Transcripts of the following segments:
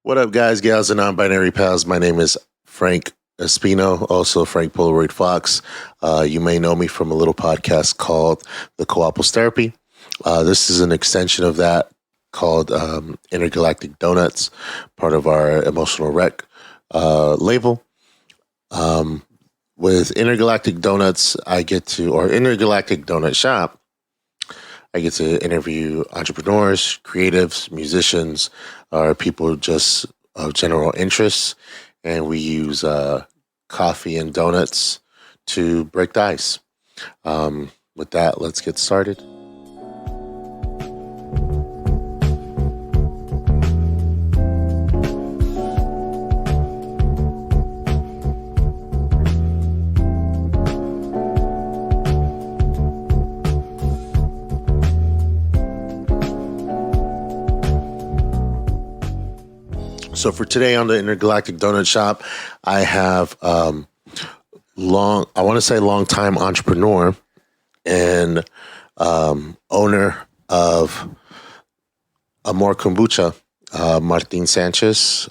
What up, guys, gals, and non-binary pals? My name is Frank Espino, also Frank Polaroid Fox. You may know me from a little podcast called The Couples Therapy. This is an extension of that called Intergalactic Donuts, part of our EmotionalRec label. With Intergalactic Donuts, Intergalactic Donutshop, I get to interview entrepreneurs, creatives, musicians, or people just of general interest. And we use coffee and donuts to break the ice. With that, let's get started. So for today on the Intergalactic Donutshop, I have long-time entrepreneur and owner of Amór Kombucha, MartinSanchez.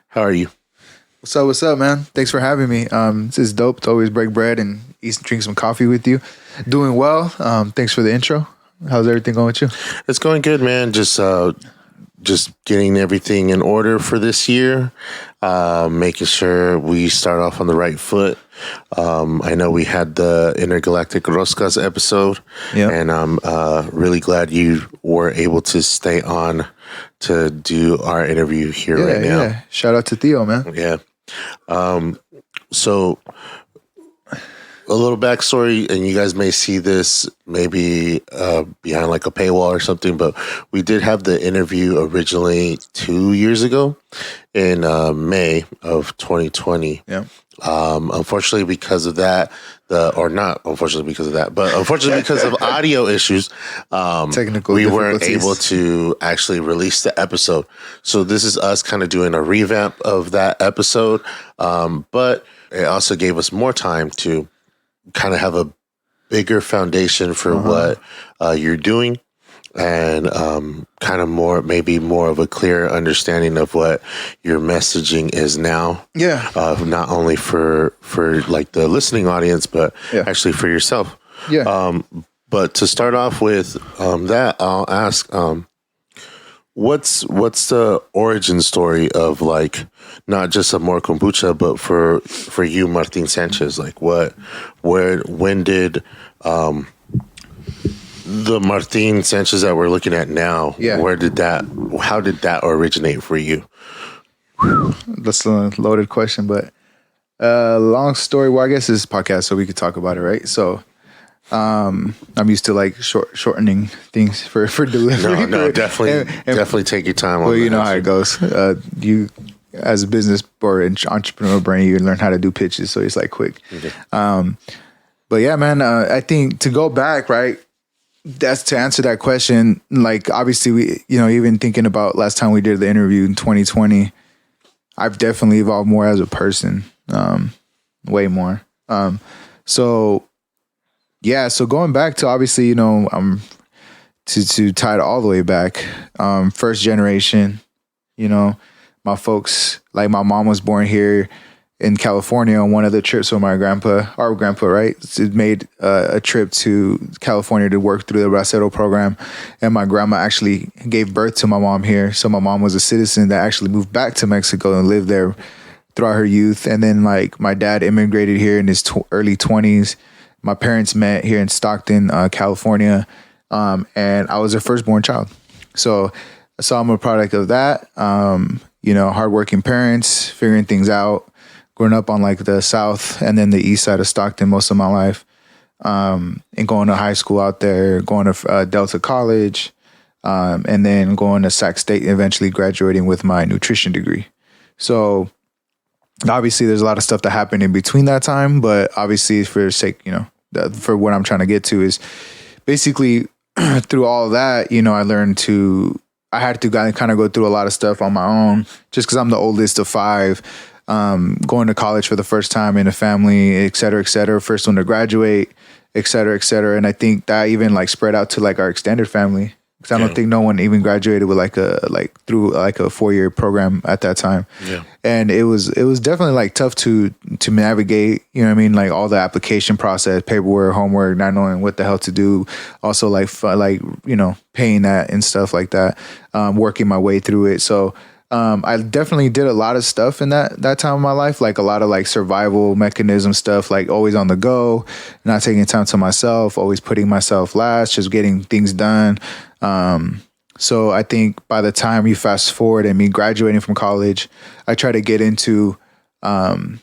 How are you? What's up, man? Thanks for having me. This is dope to always break bread and drink some coffee with you. Doing well. Thanks for the intro. How's everything going with you? It's going good, man. Just getting everything in order for this year, making sure we start off on the right foot. I know we had the Intergalactic Roscas episode, and I'm really glad you were able to stay on to do our interview here right now. Yeah, shout out to Theo, man. Yeah. So a little backstory, and you guys may see this maybe behind like a paywall or something, but we did have the interview originally 2 years ago in May of 2020. Yeah. Unfortunately, because of that, unfortunately because of audio issues, we weren't able to actually release the episode. So this is us kind of doing a revamp of that episode, but it also gave us more time to kind of have a bigger foundation for what you're doing, and kind of more of a clear understanding of what your messaging is now. Yeah. Not only for like the listening audience, but actually for yourself. Yeah. But to start off with that, I'll ask, what's the origin story of like not just Amór Kombucha, but for you, MartinSanchez? Like when did the MartinSanchez that we're looking at now? How did that originate for you? That's a loaded question, but long story. Well, I guess this is a podcast, so we could talk about it, right? So. I'm used to like shortening things for delivery. No, definitely take your time. Well, you know how it goes. You, as a business or an entrepreneur brain, you learn how to do pitches, so it's like quick. Okay. But yeah, man, I think to go back, right? That's to answer that question. Like, obviously, we, even thinking about last time we did the interview in 2020, I've definitely evolved more as a person, way more. So going back to obviously, to tie it all the way back, first generation, my folks, like my mom was born here in California on one of the trips with our grandpa, right? Made a trip to California to work through the Bracero program. And my grandma actually gave birth to my mom here. So my mom was a citizen that actually moved back to Mexico and lived there throughout her youth. And then like my dad immigrated here in his early 20s. My parents met here in Stockton, California, and I was their firstborn child. So I'm a product of that. Hardworking parents, figuring things out, growing up on like the south and then the east side of Stockton most of my life, and going to high school out there, going to Delta College, and then going to Sac State, eventually graduating with my nutrition degree. So obviously there's a lot of stuff that happened in between that time, but obviously for sake, for what I'm trying to get to is basically through all of that, I had to kind of go through a lot of stuff on my own just because I'm the oldest of five, going to college for the first time in a family, et cetera, first one to graduate, et cetera. And I think that even like spread out to like our extended family because I don't think no one even graduated with through a 4-year program at that time. Yeah. And it was definitely like tough to navigate, you know what I mean? Like all the application process, paperwork, homework, not knowing what the hell to do. Also paying that and stuff like that, working my way through it. So I definitely did a lot of stuff in that time of my life, like a lot of like survival mechanism stuff, like always on the go, not taking time to myself, always putting myself last, just getting things done. So I think by the time you fast forward and me graduating from college, I tried to get into the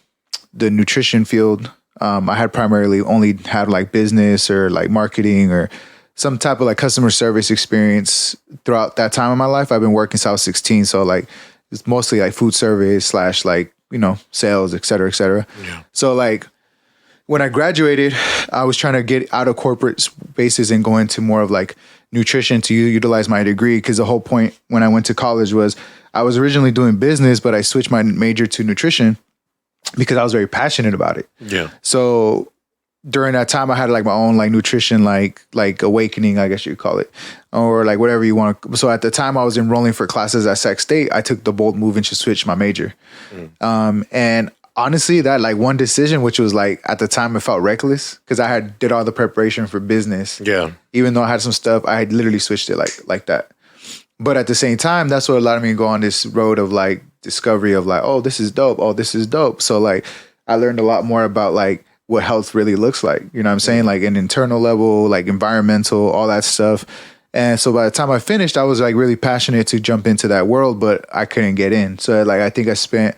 nutrition field. I had primarily only had like business or like marketing or some type of like customer service experience throughout that time of my life. I've been working since I was 16. So like it's mostly like food service / like, sales, et cetera, et cetera. Yeah. So like when I graduated, I was trying to get out of corporate spaces and go into more of like nutrition to utilize my degree. Because the whole point when I went to college was I was originally doing business, but I switched my major to nutrition because I was very passionate about it. Yeah. So during that time, I had like my own like nutrition, like awakening, I guess you'd call it, or like whatever you want. So at the time I was enrolling for classes at Sac State, I took the bold move and just switched my major. And honestly, that like one decision, which was like at the time it felt reckless because I had did all the preparation for business. Yeah. Even though I had some stuff, I had literally switched it like that. But at the same time, that's what allowed me to go on this road of like discovery of like, oh, this is dope. Oh, this is dope. So like I learned a lot more about like what health really looks like, you know what I'm saying? Like an internal level, like environmental, all that stuff. And so by the time I finished, I was like really passionate to jump into that world, but I couldn't get in. So like, I think I spent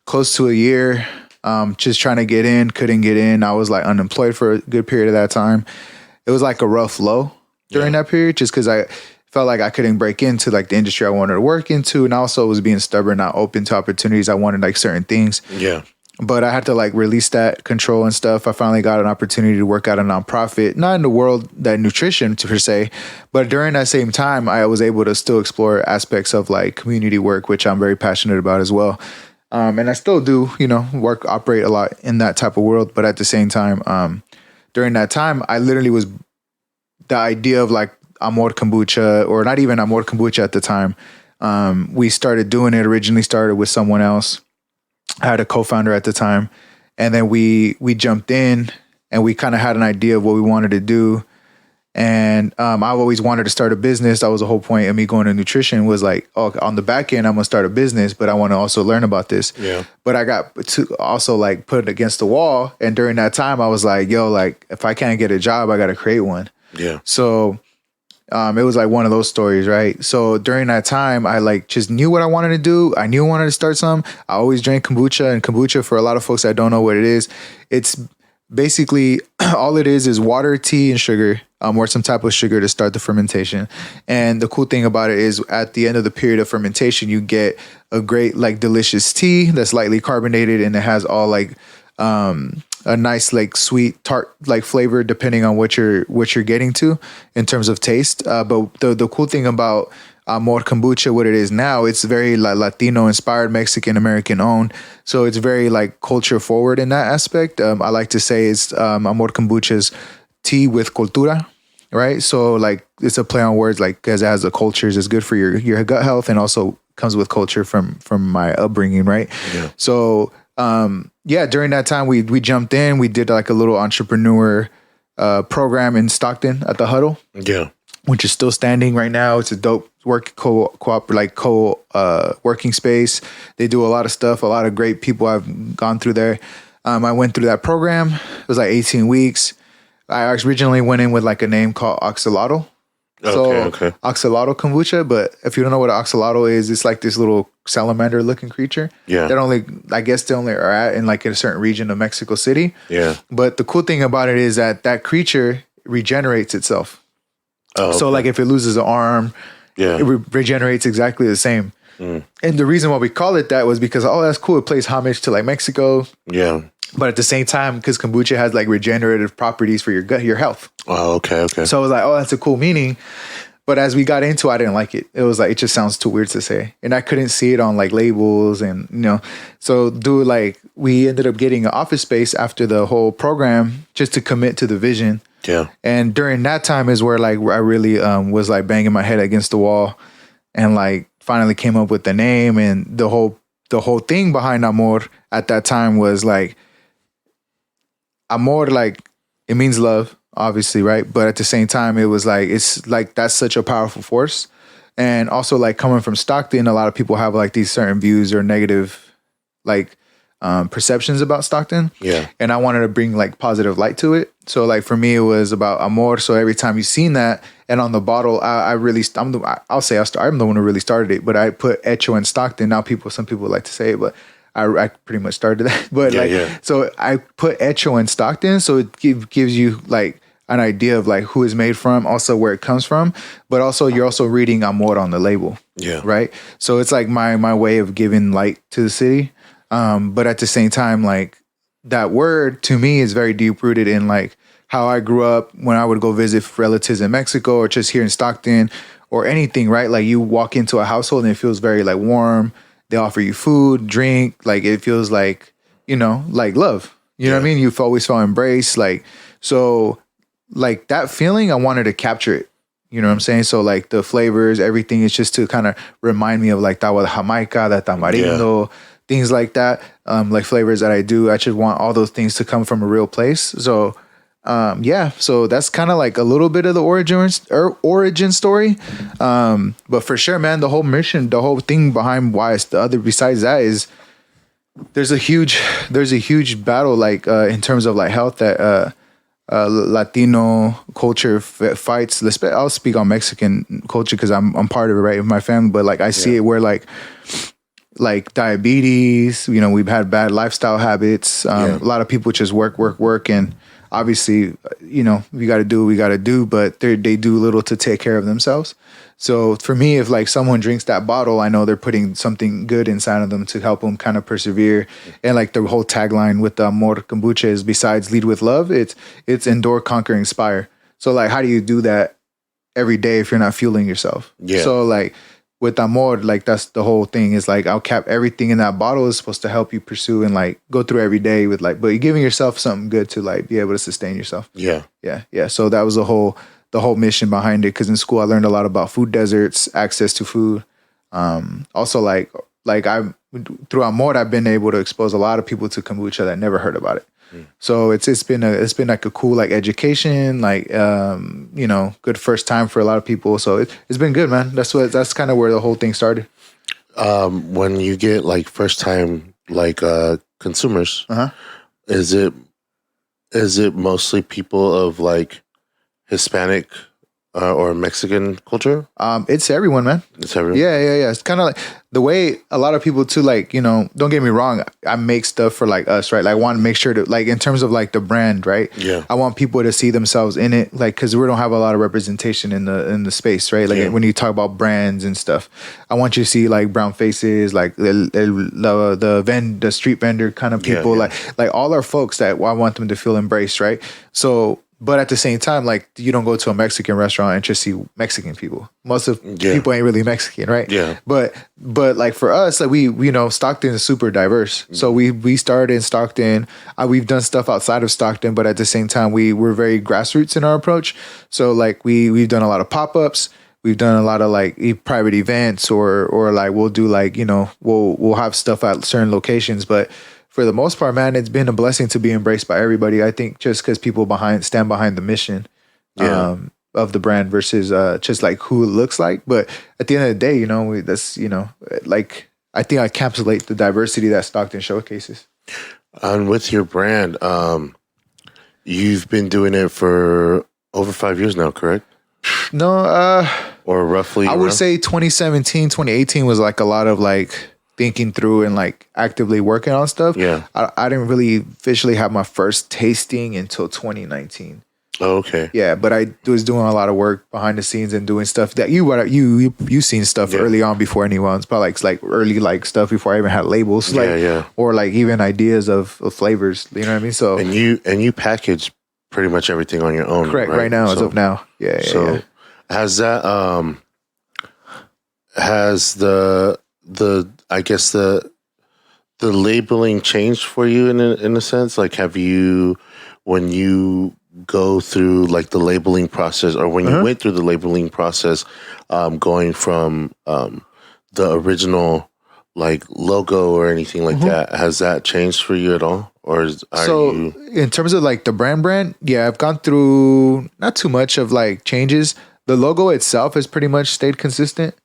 close to a year just trying to get in, couldn't get in. I was like unemployed for a good period of that time. It was like a rough low during that period, just because I felt like I couldn't break into like the industry I wanted to work into. And also was being stubborn, not open to opportunities. I wanted like certain things. Yeah. But I had to like release that control and stuff. I finally got an opportunity to work at a nonprofit, not in the world that nutrition per se, but during that same time, I was able to still explore aspects of like community work, which I'm very passionate about as well. And I still do, operate a lot in that type of world. But at the same time, during that time, I literally was the idea of like Amór Kombucha, or not even Amór Kombucha at the time. We started doing it, originally started with someone else. I had a co-founder at the time, and then we jumped in and we kind of had an idea of what we wanted to do. And I've always wanted to start a business. That was the whole point of me going to nutrition, was like, oh, on the back end, I'm going to start a business, but I want to also learn about this. Yeah. But I got to also like put it against the wall. And during that time, I was like, yo, like if I can't get a job, I got to create one. Yeah. So it was like one of those stories, right? So during that time, I like just knew what I wanted to do. I knew I wanted to start some. I always drank kombucha, and kombucha, for a lot of folks that don't know what it is, it's basically all it is water, tea, and sugar, or some type of sugar to start the fermentation. And the cool thing about it is at the end of the period of fermentation, you get a great like delicious tea that's lightly carbonated, and it has all like a nice like sweet tart like flavor depending on what you're getting to in terms of taste. But the cool thing about Amór Kombucha, what it is now, it's very like Latino inspired, Mexican American owned. So it's very like culture forward in that aspect. I like to say it's Amór Kombucha's tea with cultura, right? So like it's a play on words, like because it has the cultures, it's good for your gut health, and also comes with culture from my upbringing, right? Yeah. So during that time we jumped in. We did like a little entrepreneur program in Stockton at the Huddle. Yeah. Which is still standing right now. It's a dope working space. They do a lot of stuff. A lot of great people have gone through there. I went through that program. It was like 18 weeks. I originally went in with like a name called Oxalotl. Okay. Oxalotl kombucha, but if you don't know what an oxalotl is, it's like this little salamander looking creature. Yeah. I guess they only are at in like in a certain region of Mexico City. Yeah. But the cool thing about it is that creature regenerates itself. Oh, okay. So like if it loses an arm, it regenerates exactly the same. And the reason why we call it that was because, oh, that's cool. It pays homage to like Mexico. Yeah. But at the same time, because kombucha has like regenerative properties for your gut, your health. Oh, okay. So I was like, oh, that's a cool meaning. But as we got into it, I didn't like it. It was like, it just sounds too weird to say. And I couldn't see it on like labels and, so we ended up getting an office space after the whole program just to commit to the vision. Yeah. And during that time is where like I really was like banging my head against the wall and like finally came up with the name. And the whole thing behind Amór at that time was like, Amór, like it means love. Obviously, right? But at the same time, it was like, it's like, that's such a powerful force. And also like coming from Stockton, a lot of people have like these certain views or negative like perceptions about Stockton. Yeah. And I wanted to bring like positive light to it. So like for me, it was about Amór. So every time you've seen that, and on the bottle, I'm the one who really started it, but I put Hecho in Stockton. Now some people like to say it, but I pretty much started that. But so I put Hecho in Stockton. So it gives you like an idea of like who it's made from, also where it comes from, but also you're also reading Amór on the label. Yeah. Right. So it's like my way of giving light to the city. But at the same time, like that word to me is very deep rooted in like how I grew up when I would go visit relatives in Mexico or just here in Stockton or anything, right? Like you walk into a household and it feels very like warm. They offer you food, drink, like it feels like, like love. You know what I mean? You've always felt embraced. Like, so like that feeling, I wanted to capture it. You know what I'm saying? So like the flavors, everything is just to kind of remind me of like that with Jamaica, that tamarindo, things like that. Like flavors that I do. I just want all those things to come from a real place. So so that's kind of like a little bit of the origin story. But for sure, man, the whole mission, the whole thing behind why it's the other besides that is there's a huge battle like in terms of like health that Latino culture fights. I'll speak on Mexican culture because I'm part of it, right, with my family. But like I see it where like diabetes, we've had bad lifestyle habits. A lot of people just work, and obviously, we got to do what we got to do, but they do little to take care of themselves. So for me, if like someone drinks that bottle, I know they're putting something good inside of them to help them kind of persevere. And like the whole tagline with the Amór Kombucha is besides lead with love, it's endure, conquer, inspire. So like, how do you do that every day if you're not fueling yourself? Yeah. So like with Amór, like that's the whole thing is like, I'll cap everything in that bottle is supposed to help you pursue and like go through every day with like, but you're giving yourself something good to like be able to sustain yourself. Yeah. So that was the whole mission behind it. Cause in school I learned a lot about food deserts, access to food. Also like through Amór, I've been able to expose a lot of people to kombucha that never heard about it. So it's been like a cool like education, like good first time for a lot of people. So it's been good, man. That's kind of where the whole thing started. When you get like first time like consumers, is it mostly people of like Hispanic or Mexican culture? It's everyone, man. It's everyone. Yeah. It's kind of like the way a lot of people too, like, don't get me wrong. I make stuff for like us, right? Like I want to make sure that like in terms of like the brand, right? Yeah. I want people to see themselves in it. Like, cause we don't have a lot of representation in the space, right? Like when you talk about brands and stuff, I want you to see like brown faces, like the street vendor kind of people, like all our folks that I want them to feel embraced, right? So, but at the same time, like you don't go to a Mexican restaurant and just see Mexican people. Most of people ain't really Mexican, right? Yeah. But like for us, like we Stockton is super diverse. So we started in Stockton. We've done stuff outside of Stockton, but at the same time, we're very grassroots in our approach. So like we've done a lot of pop-ups. We've done a lot of like private events or like we'll do like, we'll have stuff at certain locations, but for the most part, man, it's been a blessing to be embraced by everybody. I think just because people stand behind the mission of the brand versus just like who it looks like. But at the end of the day, that's, like I think I encapsulate the diversity that Stockton showcases. And with your brand, you've been doing it for over 5 years now, correct? No. Or roughly? I would say 2017, 2018 was like a lot of like thinking through and like actively working on stuff. Yeah. I didn't really officially have my first tasting until 2019. Oh, okay. Yeah, but I was doing a lot of work behind the scenes and doing stuff that you seen stuff early on before anyone. It's probably like early like stuff before I even had labels. Or like even ideas of flavors. You know what I mean? So and you package pretty much everything on your own. Correct. Right now, as of now. Yeah. Has that has the I guess the labeling changed for you in a sense? Like, have you, when you go through like the labeling process, or when you went through the labeling process, going from the original like logo or anything like that, has that changed for you at all? Or in terms of like the brand, yeah, I've gone through not too much of like changes. The logo itself has pretty much stayed consistent.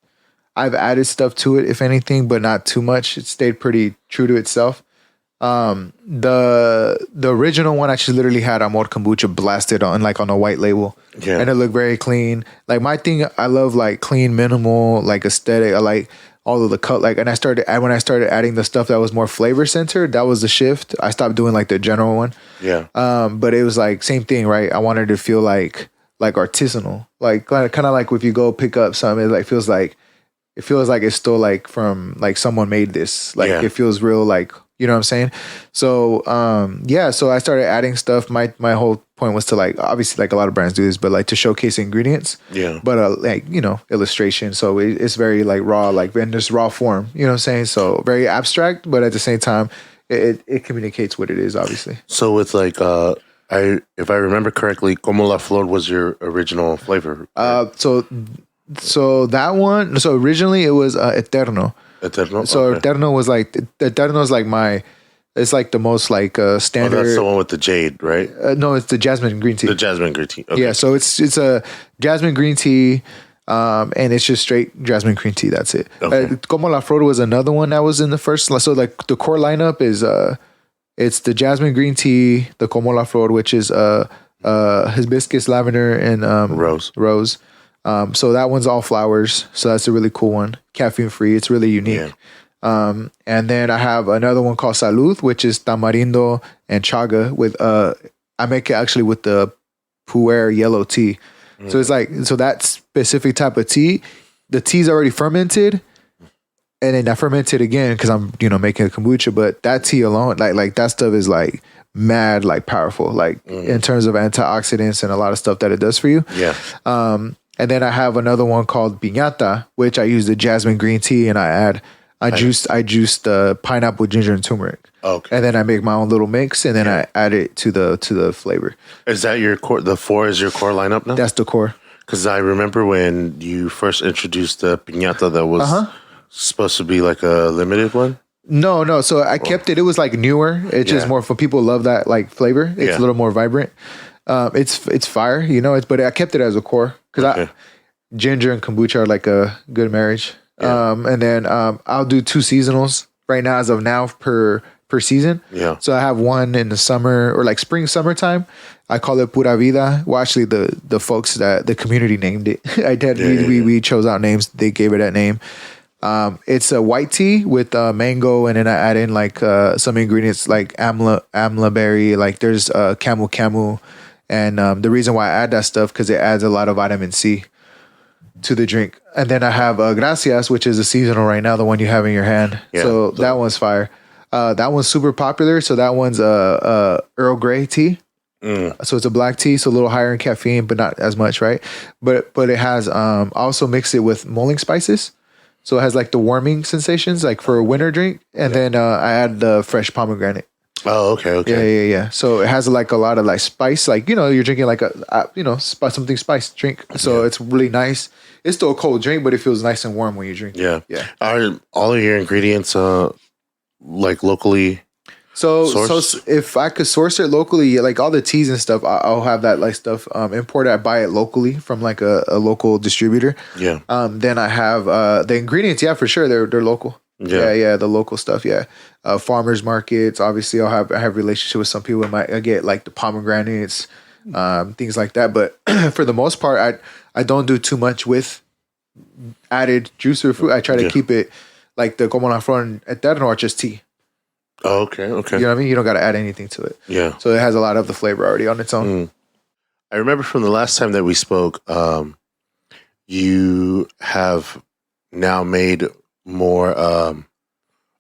I've added stuff to it, if anything, but not too much. It stayed pretty true to itself. The original one actually literally had Amór Kombucha blasted on like on a white label, and it looked very clean. Like my thing, I love like clean, minimal, like aesthetic. I like all of the cut. Like, and when I started adding the stuff that was more flavor centered, that was the shift. I stopped doing like the general one. Yeah. But it was like same thing, right? I wanted to feel like artisanal, like kind of like if you go pick up something, it feels like it's still like from like someone made this. Like it feels real, like, you know what I'm saying? So so I started adding stuff. My whole point was to like, obviously like a lot of brands do this, but like to showcase ingredients. Yeah. But like, you know, illustration. So it's very like raw, like in this raw form, you know what I'm saying? So very abstract, but at the same time, it communicates what it is, obviously. So with like if I remember correctly, Como la Flor was your original flavor. Right? So that one. So originally it was Eterno. Eterno. So Eterno was like Eterno is like it's like the most like standard. Oh, that's the one with the jade, right? No, it's the jasmine green tea. The jasmine green tea. Okay. Yeah, so it's a jasmine green tea, and it's just straight jasmine green tea. That's it. Okay. Como la Flor was another one that was in the first. So like the core lineup is it's the jasmine green tea, the Como la Flor, which is hibiscus, lavender, and rose. So that one's all flowers. So that's a really cool one. Caffeine free. It's really unique. Yeah. And then I have another one called Salud, which is tamarindo and chaga with I make it actually with the pu'er yellow tea. So it's like, so that specific type of tea, the tea's already fermented, and then I ferment it again because I'm, you know, making a kombucha. But that tea alone, like that stuff is like mad, like powerful, like in terms of antioxidants and a lot of stuff that it does for you. Yeah. And then I have another one called piñata, which I use the jasmine green tea, and I juice the pineapple, ginger, and turmeric. Okay. And then I make my own little mix, and then I add it to the flavor. Is that your core? The 4 is your core lineup now? That's the core. Because I remember when you first introduced the piñata, that was supposed to be like a limited one. No. So I kept it. It was like newer. It's just more for people who love that like flavor. It's a little more vibrant. It's fire, you know. But I kept it as a core because ginger and kombucha are like a good marriage. Yeah. And then I'll do 2 seasonals right now as of now per season. Yeah. So I have one in the summer or like summertime. I call it Pura Vida. Well, actually, the folks that the community named it. We chose out names. They gave it that name. It's a white tea with mango, and then I add in like some ingredients like amla berry. Like there's camu, and the reason why I add that stuff because it adds a lot of vitamin C to the drink. And then I have Gracias, which is a seasonal right now, the one you have in your hand. Yeah, so that one's fire. That one's super popular. So that one's Earl Grey tea. So it's a black tea, so a little higher in caffeine, but not as much, right? But it has also mix it with mulling spices. So it has like the warming sensations, like for a winter drink. And then I add the fresh pomegranate. Oh, okay. Yeah. So it has like a lot of like spice, like, you know, you're drinking like something spiced drink. So it's really nice. It's still a cold drink, but it feels nice and warm when you drink it. Yeah. Are all of your ingredients like locally sourced? So if I could source it locally, like all the teas and stuff, I'll have that like stuff imported. I buy it locally from like a local distributor. Yeah. Then I have the ingredients. Yeah, for sure. They're local. Yeah. The local stuff. Yeah. Farmers markets. Obviously, I have relationship with some people. I get like the pomegranates, things like that. But for the most part, I don't do too much with added juice or fruit. I try to keep it like the Como la Flor and Eterno or just tea. Oh, okay. You know what I mean? You don't got to add anything to it. Yeah. So it has a lot of the flavor already on its own. I remember from the last time that we spoke, you have now made more,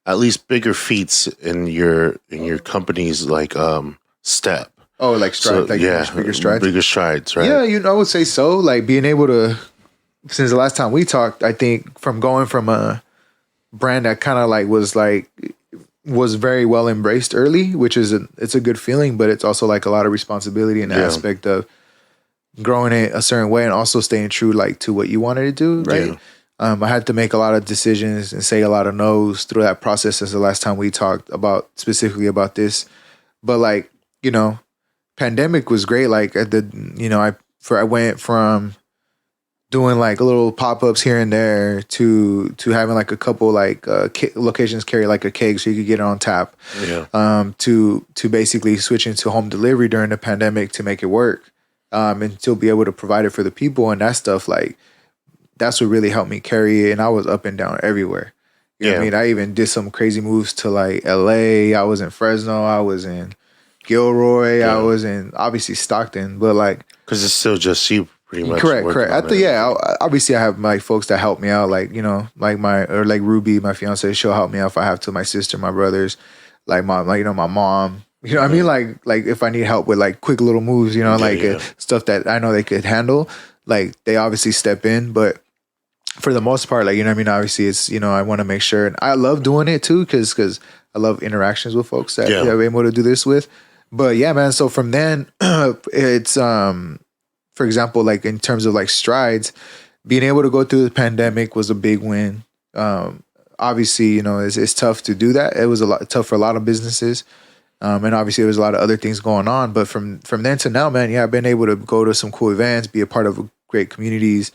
at least bigger feats in your company's like step. Oh, like strides, bigger strides. Bigger strides, right? Yeah, I would say so. Like being able to since the last time we talked, I think from going from a brand that kind of was very well embraced early, which is it's a good feeling, but it's also like a lot of responsibility in the aspect of growing it a certain way and also staying true like to what you wanted to do, right? Yeah. I had to make a lot of decisions and say a lot of no's through that process since the last time we talked about specifically about this. But like, you know, pandemic was great. Like I went from doing like little pop-ups here and there to having like a couple like locations carry like a keg so you could get it on tap. Yeah. To basically switching to home delivery during the pandemic to make it work. And still be able to provide it for the people and that stuff. Like that's what really helped me carry it. And I was up and down everywhere. You know what I mean? I even did some crazy moves to like LA. I was in Fresno. I was in Gilroy. I was in obviously Stockton, but like, cause it's still just you pretty much. Correct. Obviously I have my folks that help me out. Like, you know, like like Ruby, my fiance, she'll help me out if I have to, my sister, my brothers, like my mom. You know what I mean? Like if I need help with like quick little moves, you know, stuff that I know they could handle, like they obviously step in. But for the most part, like, you know what I mean? Obviously it's, you know, I want to make sure. And I love doing it too because I love interactions with folks that I'm able to do this with. But yeah, man. So from then, it's, for example, like in terms of like strides, being able to go through the pandemic was a big win. Obviously, you know, it's tough to do that. It was tough for a lot of businesses. And obviously there was a lot of other things going on, but from then to now, man, I've been able to go to some cool events, be a part of great communities,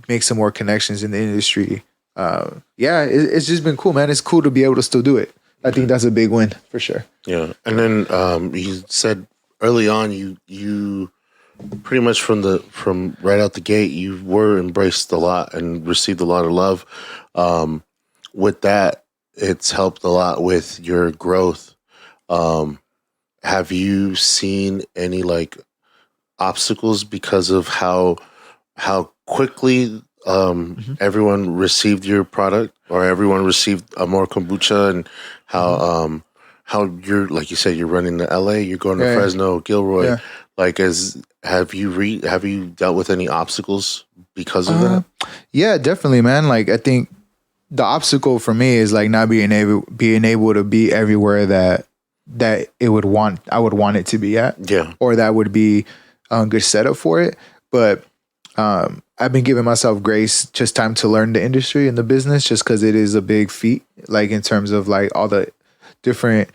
make some more connections in the industry. It's just been cool, man. It's cool to be able to still do it. I think that's a big win for sure. Yeah. And then you said early on, you pretty much from right out the gate, you were embraced a lot and received a lot of love. With that, it's helped a lot with your growth. Have you seen any like obstacles because of how quickly everyone received your product or everyone received Amór Kombucha and how you're, like you said, you're running to LA, you're going to Fresno, Gilroy. Yeah. Like, have you dealt with any obstacles because of that? Yeah, definitely, man. Like, I think the obstacle for me is like not being able to be everywhere that I would want it to be at. Yeah. Or that would be a good setup for it. But I've been giving myself grace, just time to learn the industry and the business, just because it is a big feat, like in terms of like all the different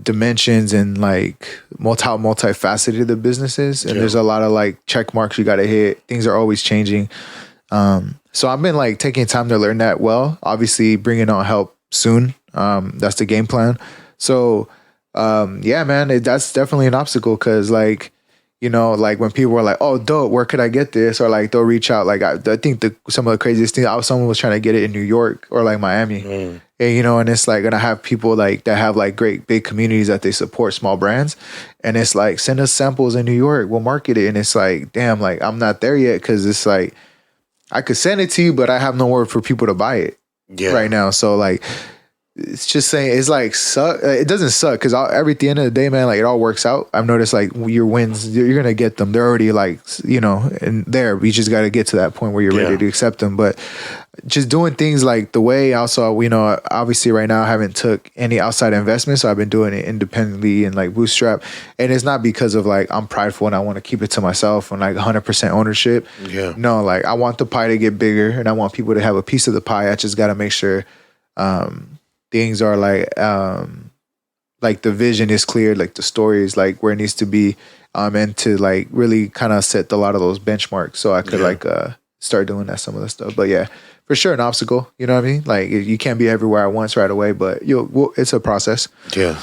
dimensions and like multifaceted the business is. And there's a lot of like check marks you got to hit. Things are always changing. So I've been like taking time to learn that well, obviously bringing on help soon. That's the game plan. So, man, that's definitely an obstacle. Cause like, you know, like when people are like, oh, dope, where could I get this? Or like, they'll reach out. Like, I think some of the craziest things, someone was trying to get it in New York or like Miami. And, you know, and it's like, and I have people like that have like great big communities that they support small brands. And it's like, send us samples in New York, we'll market it. And it's like, damn, like I'm not there yet. Cause it's like, I could send it to you, but I have nowhere for people to buy it right now. So like, it's just saying, it's like suck. It doesn't suck because at the end of the day, man, like it all works out. I've noticed like your wins, you're gonna get them. They're already like, you know, and there. We just got to get to that point where you're ready to accept them. But just doing things like the way, also, you know, obviously right now I haven't took any outside investment, so I've been doing it independently and like bootstrap. And it's not because of like I'm prideful and I want to keep it to myself and like 100% ownership. Yeah. No, like I want the pie to get bigger and I want people to have a piece of the pie. I just got to make sure. Things are like the vision is clear, like the story is like where it needs to be, and to like really kind of set a lot of those benchmarks so I could like start doing that some of the stuff. But yeah, for sure an obstacle, you know what I mean? Like you can't be everywhere at once right away, but it's a process. Yeah.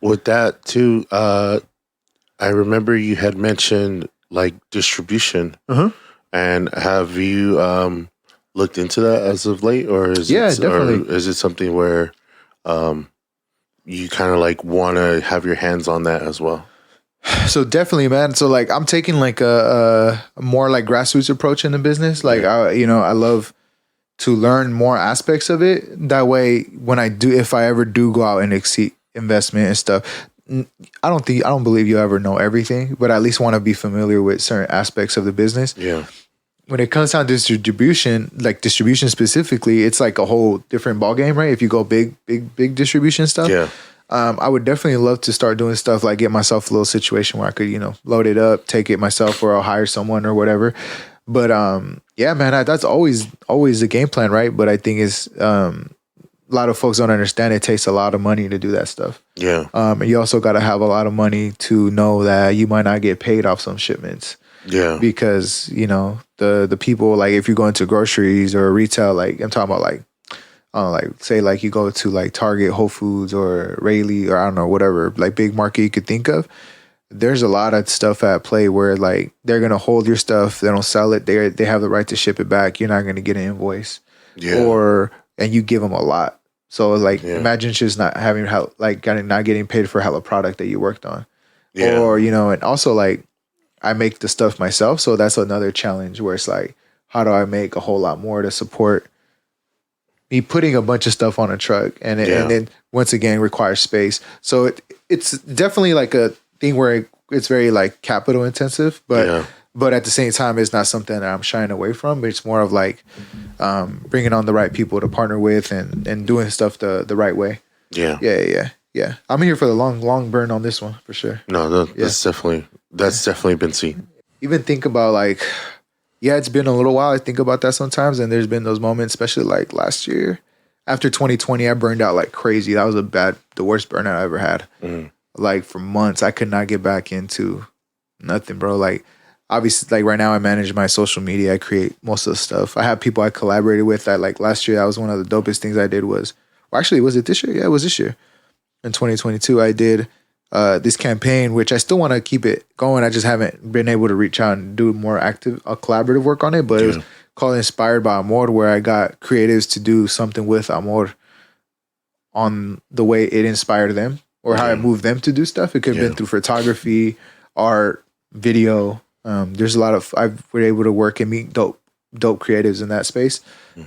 With that too, I remember you had mentioned like distribution, and have you looked into that as of late, or is definitely. Or is it something where you kind of like want to have your hands on that as well? So definitely, man. So like I'm taking like a more like grassroots approach in the business. Like I love to learn more aspects of it. That way, when if I ever do go out and exceed investment and stuff, I don't believe you ever know everything, but at least want to be familiar with certain aspects of the business. Yeah. When it comes down to distribution specifically, it's like a whole different ballgame, right? If you go big distribution stuff. Yeah. I would definitely love to start doing stuff like get myself a little situation where I could, load it up, take it myself, or I'll hire someone or whatever. But yeah, man, that's always the game plan, right? But I think it's a lot of folks don't understand it takes a lot of money to do that stuff. Yeah. And you also got to have a lot of money to know that you might not get paid off some shipments. Yeah. Because, the people, like if you go into groceries or retail, like I'm talking about say like you go to like Target, Whole Foods or Rayleigh or I don't know, whatever, like big market you could think of. There's a lot of stuff at play where like they're going to hold your stuff. They don't sell it. They have the right to ship it back. You're not going to get an invoice and you give them a lot. So like imagine just not having not getting paid for hella product that you worked on or, and also like I make the stuff myself. So that's another challenge where it's like, how do I make a whole lot more to support me putting a bunch of stuff on a truck and then once again requires space. So it's definitely like a thing where it's very like capital intensive, but at the same time, it's not something that I'm shying away from. But it's more of like bringing on the right people to partner with and doing stuff the right way. Yeah. I'm here for the long burn on this one for sure. No, that's definitely been seen. Even think about like, it's been a little while. I think about that sometimes, and there's been those moments, especially like last year after 2020, I burned out like crazy. That was the worst burnout I ever had. Like for months, I could not get back into nothing, bro. Like obviously, like right now, I manage my social media. I create most of the stuff. I have people I collaborated with. That like last year, that was one of the dopest things I did. Was it this year? Yeah, it was this year. In 2022, I did this campaign, which I still want to keep it going. I just haven't been able to reach out and do more active, collaborative work on it. But it was called Inspired by Amór, where I got creatives to do something with Amór on the way it inspired them or how it moved them to do stuff. It could have been through photography, art, video. There's a lot of I've been able to work and meet dope creatives in that space,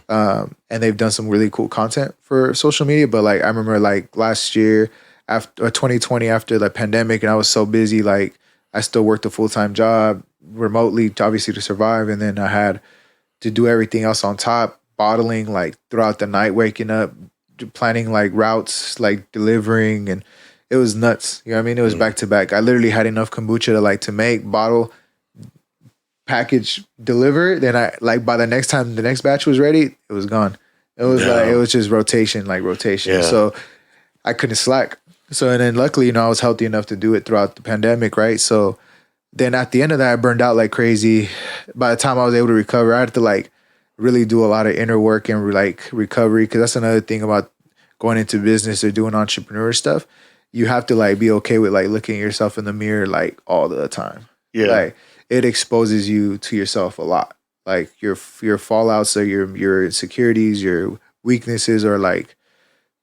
and they've done some really cool content for social media. But like I remember, like last year. After 2020, after the pandemic, and I was so busy, like I still worked a full-time job remotely, obviously to survive, and then I had to do everything else on top, bottling like throughout the night, waking up, planning like routes, like delivering, and it was nuts. You know what I mean? It was back to back. I literally had enough kombucha to make, bottle, package, deliver. Then I by the next time the next batch was ready, it was gone. It was it was just rotation. Yeah. So I couldn't slack. So, and then luckily, I was healthy enough to do it throughout the pandemic, right? So then at the end of that, I burned out like crazy. By the time I was able to recover, I had to really do a lot of inner work and recovery. Because that's another thing about going into business or doing entrepreneur stuff. You have to be okay with looking at yourself in the mirror all the time. Yeah. It exposes you to yourself a lot. Your fallouts or your insecurities, your weaknesses, or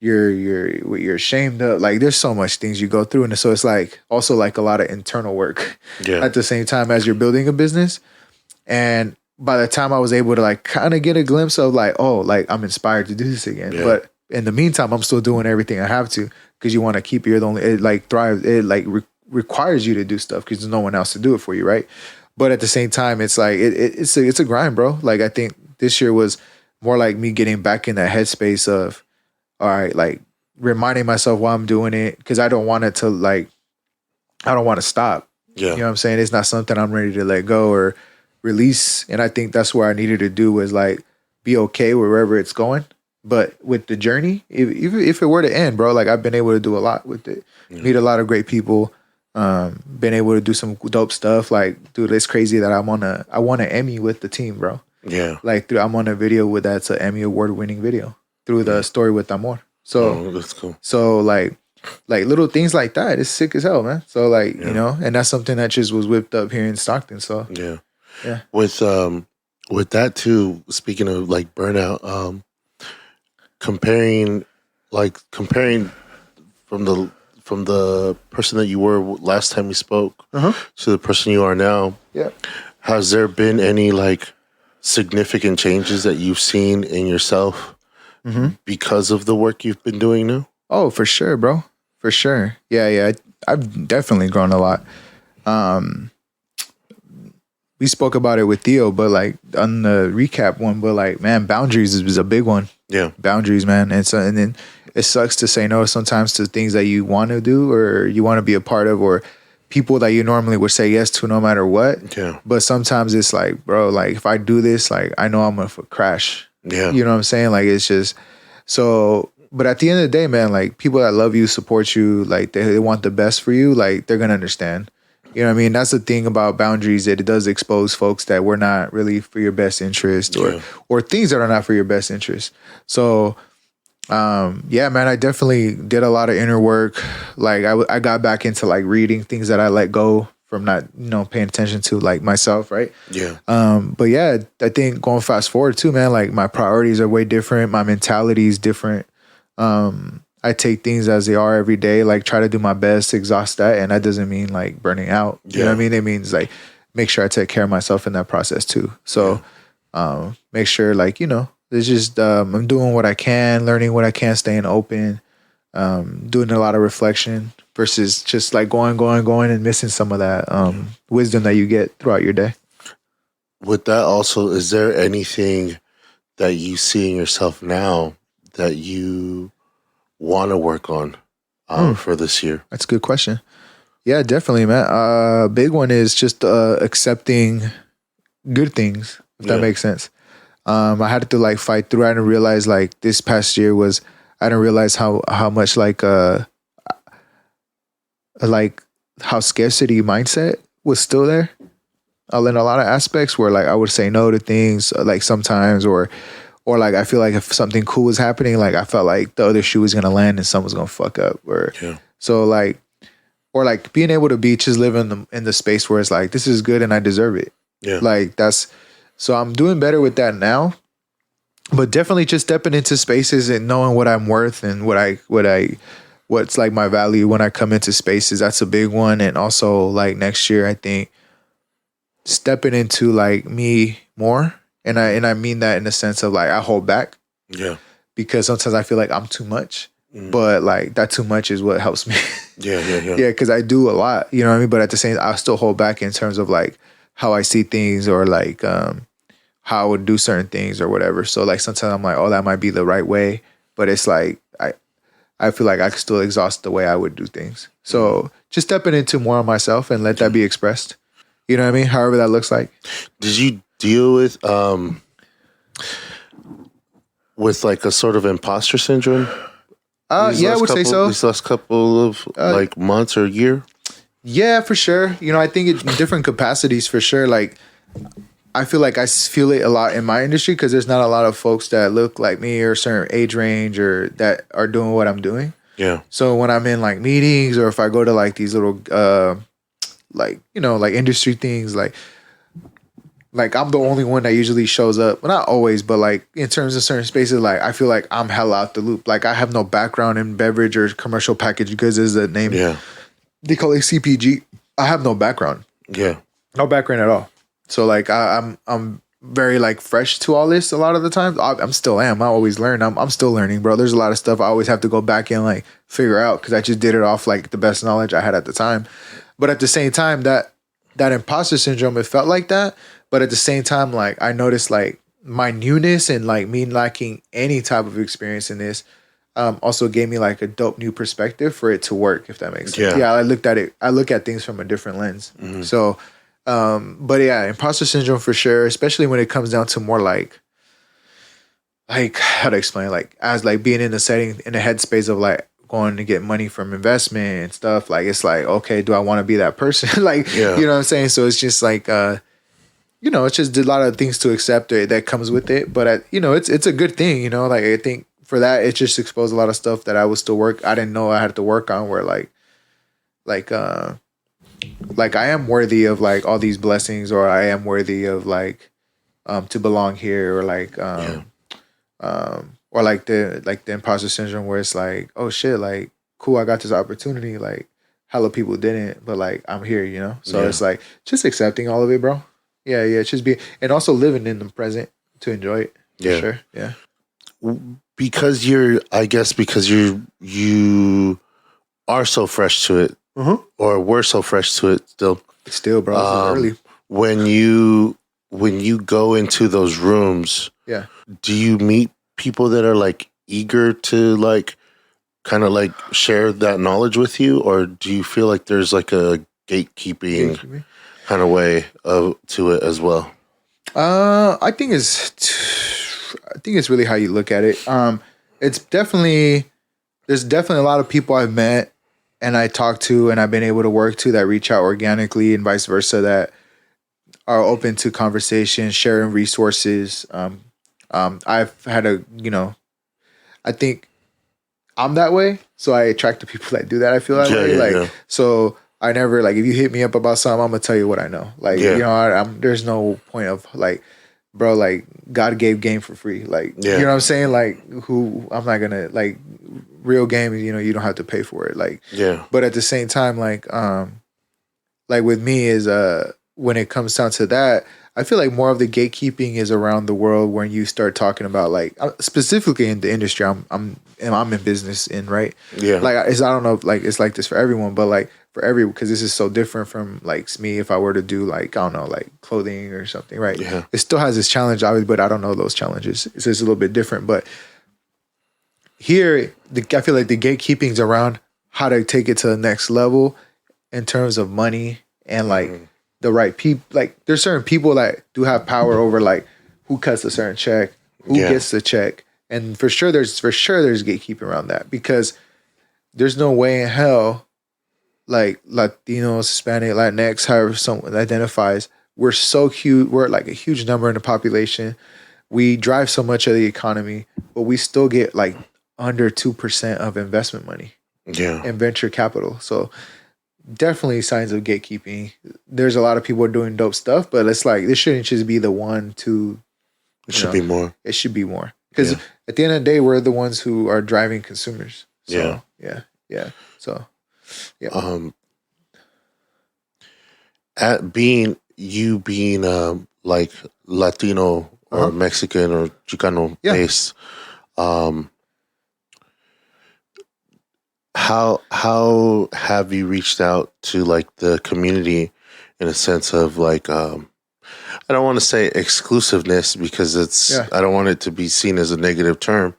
you're ashamed of. There's so much things you go through, and so it's also a lot of internal work at the same time as you're building a business. And by the time I was able to kind of get a glimpse of I'm inspired to do this again, but in the meantime I'm still doing everything I have to, because you want to keep the only thrive. It requires you to do stuff because there's no one else to do it for you, right? But at the same time, it's it's a grind, bro. I think this year was more me getting back in that headspace of, all right, reminding myself why I'm doing it, because I don't want it to I don't want to stop. Yeah. You know what I'm saying? It's not something I'm ready to let go or release. And I think that's where I needed to do was be okay with wherever it's going. But with the journey, if it were to end, bro, I've been able to do a lot with it. Meet a lot of great people. Been able to do some dope stuff. Dude, it's crazy that I won an Emmy with the team, bro. Yeah. I'm on a video that's an Emmy award-winning video through the story with Amór. So that's cool. So little things like that, it's sick as hell, man. So and that's something that just was whipped up here in Stockton. So yeah. With that too, speaking of burnout, comparing from the person that you were last time we spoke to the person you are now. Yeah. Has there been any significant changes that you've seen in yourself because of the work you've been doing now? Oh, for sure, bro. For sure. Yeah. I've definitely grown a lot. We spoke about it with Theo, but like on the recap one, but like, man, boundaries is a big one. Yeah. Boundaries, man. And so, and then it sucks to say no sometimes to things that you want to do or you want to be a part of, or people that you normally would say yes to no matter what. Yeah. But sometimes it's like, bro, like if I do this, like I know I'm going to crash. Yeah. You know what I'm saying? Like it's just so, but at the end of the day, man, like people that love you, support you, like they want the best for you, like they're going to understand. You know what I mean? That's the thing about boundaries, that it does expose folks that we're not really for your best interest, or things that are not for your best interest. So, yeah, man, I definitely did a lot of inner work. Like I got back into like reading things that I let go from, not, you know, paying attention to, like myself. Right. Yeah. But yeah, I think going fast forward too, man, like my priorities are way different. My mentality is different. I take things as they are every day, like try to do my best to exhaust that. And that doesn't mean like burning out. You know what I mean? It means like make sure I take care of myself in that process too. So make sure, like, you know, it's just I'm doing what I can, learning what I can, staying open, doing a lot of reflection versus just like going and missing some of that wisdom that you get throughout your day. With that also, is there anything that you see in yourself now that you want to work on for this year? That's a good question. Yeah, definitely, man. Big one is just accepting good things, if that makes sense. I had to like fight through. I didn't realize like this past year I didn't realize how much like how scarcity mindset was still there. In a lot of aspects where like I would say no to things like sometimes, or like I feel like if something cool was happening, like I felt like the other shoe was gonna land and someone's gonna fuck up, or so like, or like being able to be just live in the space where it's like this is good and I deserve it. Yeah, like so I'm doing better with that now, but definitely just stepping into spaces and knowing what I'm worth and what's like my value when I come into spaces. That's a big one. And also like next year, I think stepping into like me more. And I mean that in the sense of like I hold back. Yeah. Because sometimes I feel like I'm too much. But like that too much is what helps me. Yeah, because I do a lot, you know what I mean? But at the same time, I still hold back in terms of like how I see things, or like how I would do certain things or whatever. So like sometimes I'm like, oh, that might be the right way. But it's like I feel like I could still exhaust the way I would do things. So just stepping into more of myself and let that be expressed. You know what I mean? However that looks like. Did you deal with like a sort of imposter syndrome? Yeah, I would say so. These last couple of like months or year? Yeah, for sure. You know, I think it's in different capacities for sure. Like, I feel like I feel it a lot in my industry because there's not a lot of folks that look like me or a certain age range or that are doing what I'm doing. Yeah. So when I'm in like meetings, or if I go to like these little like, you know, like industry things, like I'm the only one that usually shows up. Well, not always, but like in terms of certain spaces, like I feel like I'm hella out the loop. Like I have no background in beverage or commercial packaged goods is the name. Yeah. They call it CPG. I have no background. Yeah. No background at all. So like I'm very like fresh to all this a lot of the time. I'm still am. I always learn. I'm still learning, bro. There's a lot of stuff I always have to go back and like figure out because I just did it off like the best knowledge I had at the time. But at the same time, that imposter syndrome, it felt like that. But at the same time, like I noticed like my newness and like me lacking any type of experience in this also gave me like a dope new perspective for it to work, if that makes sense. Yeah, I look at things from a different lens. Mm-hmm. So, but yeah, imposter syndrome for sure, especially when it comes down to more like how to explain, like as like being in a setting, in a headspace of like going to get money from investment and stuff. Like, it's like, okay, do I want to be that person? Like, you know what I'm saying? So it's just like, you know, it's just a lot of things to accept that comes with it. But, you know, it's a good thing, you know, like I think for that, it just exposed a lot of stuff that I was still I didn't know I had to work on, where like I am worthy of like all these blessings, or I am worthy of like, to belong here, or like, or like the imposter syndrome where it's like, oh shit, like cool, I got this opportunity, like hella people didn't, but like I'm here, you know? So it's like just accepting all of it, bro. Yeah, it's just and also living in the present to enjoy it. Yeah. For sure. Yeah. Because you are so fresh to it, or we're so fresh to it still, bro. This is early. When you go into those rooms, do you meet people that are like eager to like kind of like share that knowledge with you, or do you feel like there's like a gatekeeping kind of way to it as well? I think it's really how you look at it. There's definitely a lot of people I've met and I talk to and I've been able to work to that reach out organically and vice versa, that are open to conversation, sharing resources. I've had I think I'm that way, so I attract the people that do that. I feel that way. So I never, like, if you hit me up about something, I'm gonna tell you what I know. Like, there's no point of like, bro, like, God gave game for free. Like, you know what I'm saying? Like, I'm not gonna, like, real game, you don't have to pay for it. Like, but at the same time, like with me is, when it comes down to that, I feel like more of the gatekeeping is around the world when you start talking about, like, specifically in the industry I'm in business in, right? Yeah. Like, I don't know if, like, it's like this for everyone, but like for because this is so different from like me, if I were to do, like, I don't know, like clothing or something, right? Yeah. It still has this challenge, obviously, but I don't know those challenges. It's just a little bit different. But here, I feel like the gatekeeping's around how to take it to the next level in terms of money and like the right people. Like, there's certain people that do have power over like who cuts a certain check, who gets the check, and for sure there's gatekeeping around that, because there's no way in hell, like, Latinos, Hispanic, Latinx, however someone identifies, we're so huge. We're like a huge number in the population. We drive so much of the economy, but we still get like under 2% of investment money and venture capital. So definitely signs of gatekeeping. There's a lot of people doing dope stuff, but it's like, this shouldn't just be the 1, 2. It should be more. It should be more. Because at the end of the day, we're the ones who are driving consumers. So, So, at being like Latino or Mexican or Chicano based, how have you reached out to like the community in a sense of like, I don't want to say exclusiveness, because it's, I don't want it to be seen as a negative term,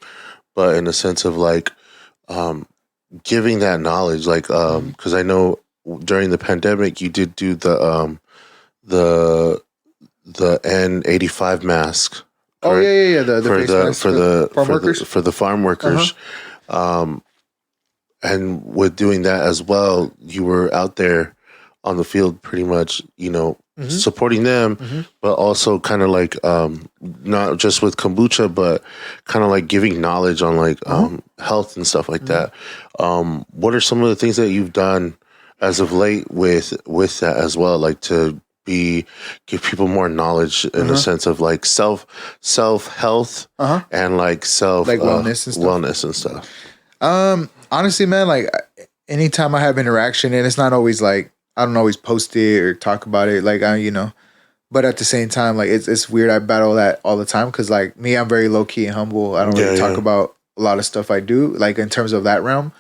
but in a sense of like, giving that knowledge, like, because I know during the pandemic you did do the N95 mask. Oh yeah. For the farm workers. And with doing that as well, you were out there on the field pretty much, supporting them, but also kind of like, not just with kombucha, but kind of like giving knowledge on like health and stuff like that. What are some of the things that you've done as of late with that as well, like to give people more knowledge in a sense of like self health and like wellness and stuff? Honestly, man, like, anytime I have interaction, and it's not always like, I don't always post it or talk about it, like, but at the same time, like, it's weird. I battle that all the time, because like me, I'm very low key and humble. I don't really talk about a lot of stuff I do, like, in terms of that realm.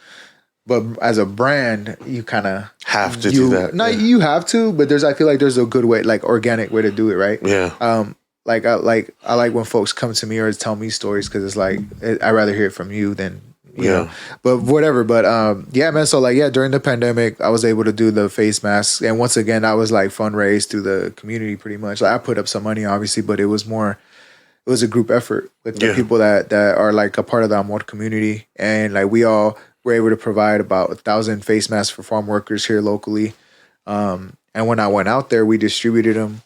But as a brand, you kind of have to do that. No, you have to, but I feel like there's a good way, like, organic way to do it, right? Yeah. I like when folks come to me or tell me stories, because it's like, I'd rather hear it from you than you know, but whatever. But man. So like, during the pandemic, I was able to do the face masks, and once again, I was like fundraised through the community pretty much. Like, I put up some money, obviously, but it was a group effort with the people that are like a part of the Amór community, and like we all were able to provide about 1,000 face masks for farm workers here locally. And when I went out there, we distributed them,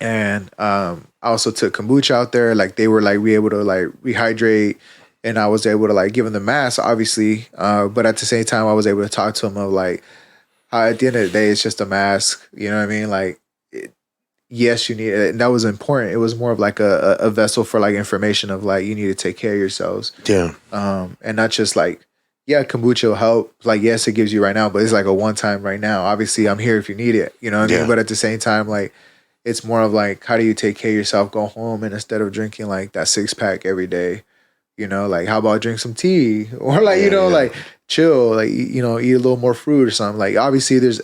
and I also took kombucha out there. Like, they were like, we able to like rehydrate. And I was able to like give them the mask, obviously, but at the same time, I was able to talk to them of like, how at the end of the day, it's just a mask. You know what I mean? Like, yes, you need it, and that was important. It was more of like a vessel for like information of like, you need to take care of yourselves. Yeah. And not just like, kombucha will help. Like, yes, it gives you right now, but it's like a one time right now. Obviously, I'm here if you need it. You know what I mean? But at the same time, like, it's more of like, how do you take care of yourself? Go home, and instead of drinking like that 6-pack every day, like, how about drink some tea? Or like, like, chill, like, you know, eat a little more fruit or something. Like, obviously there's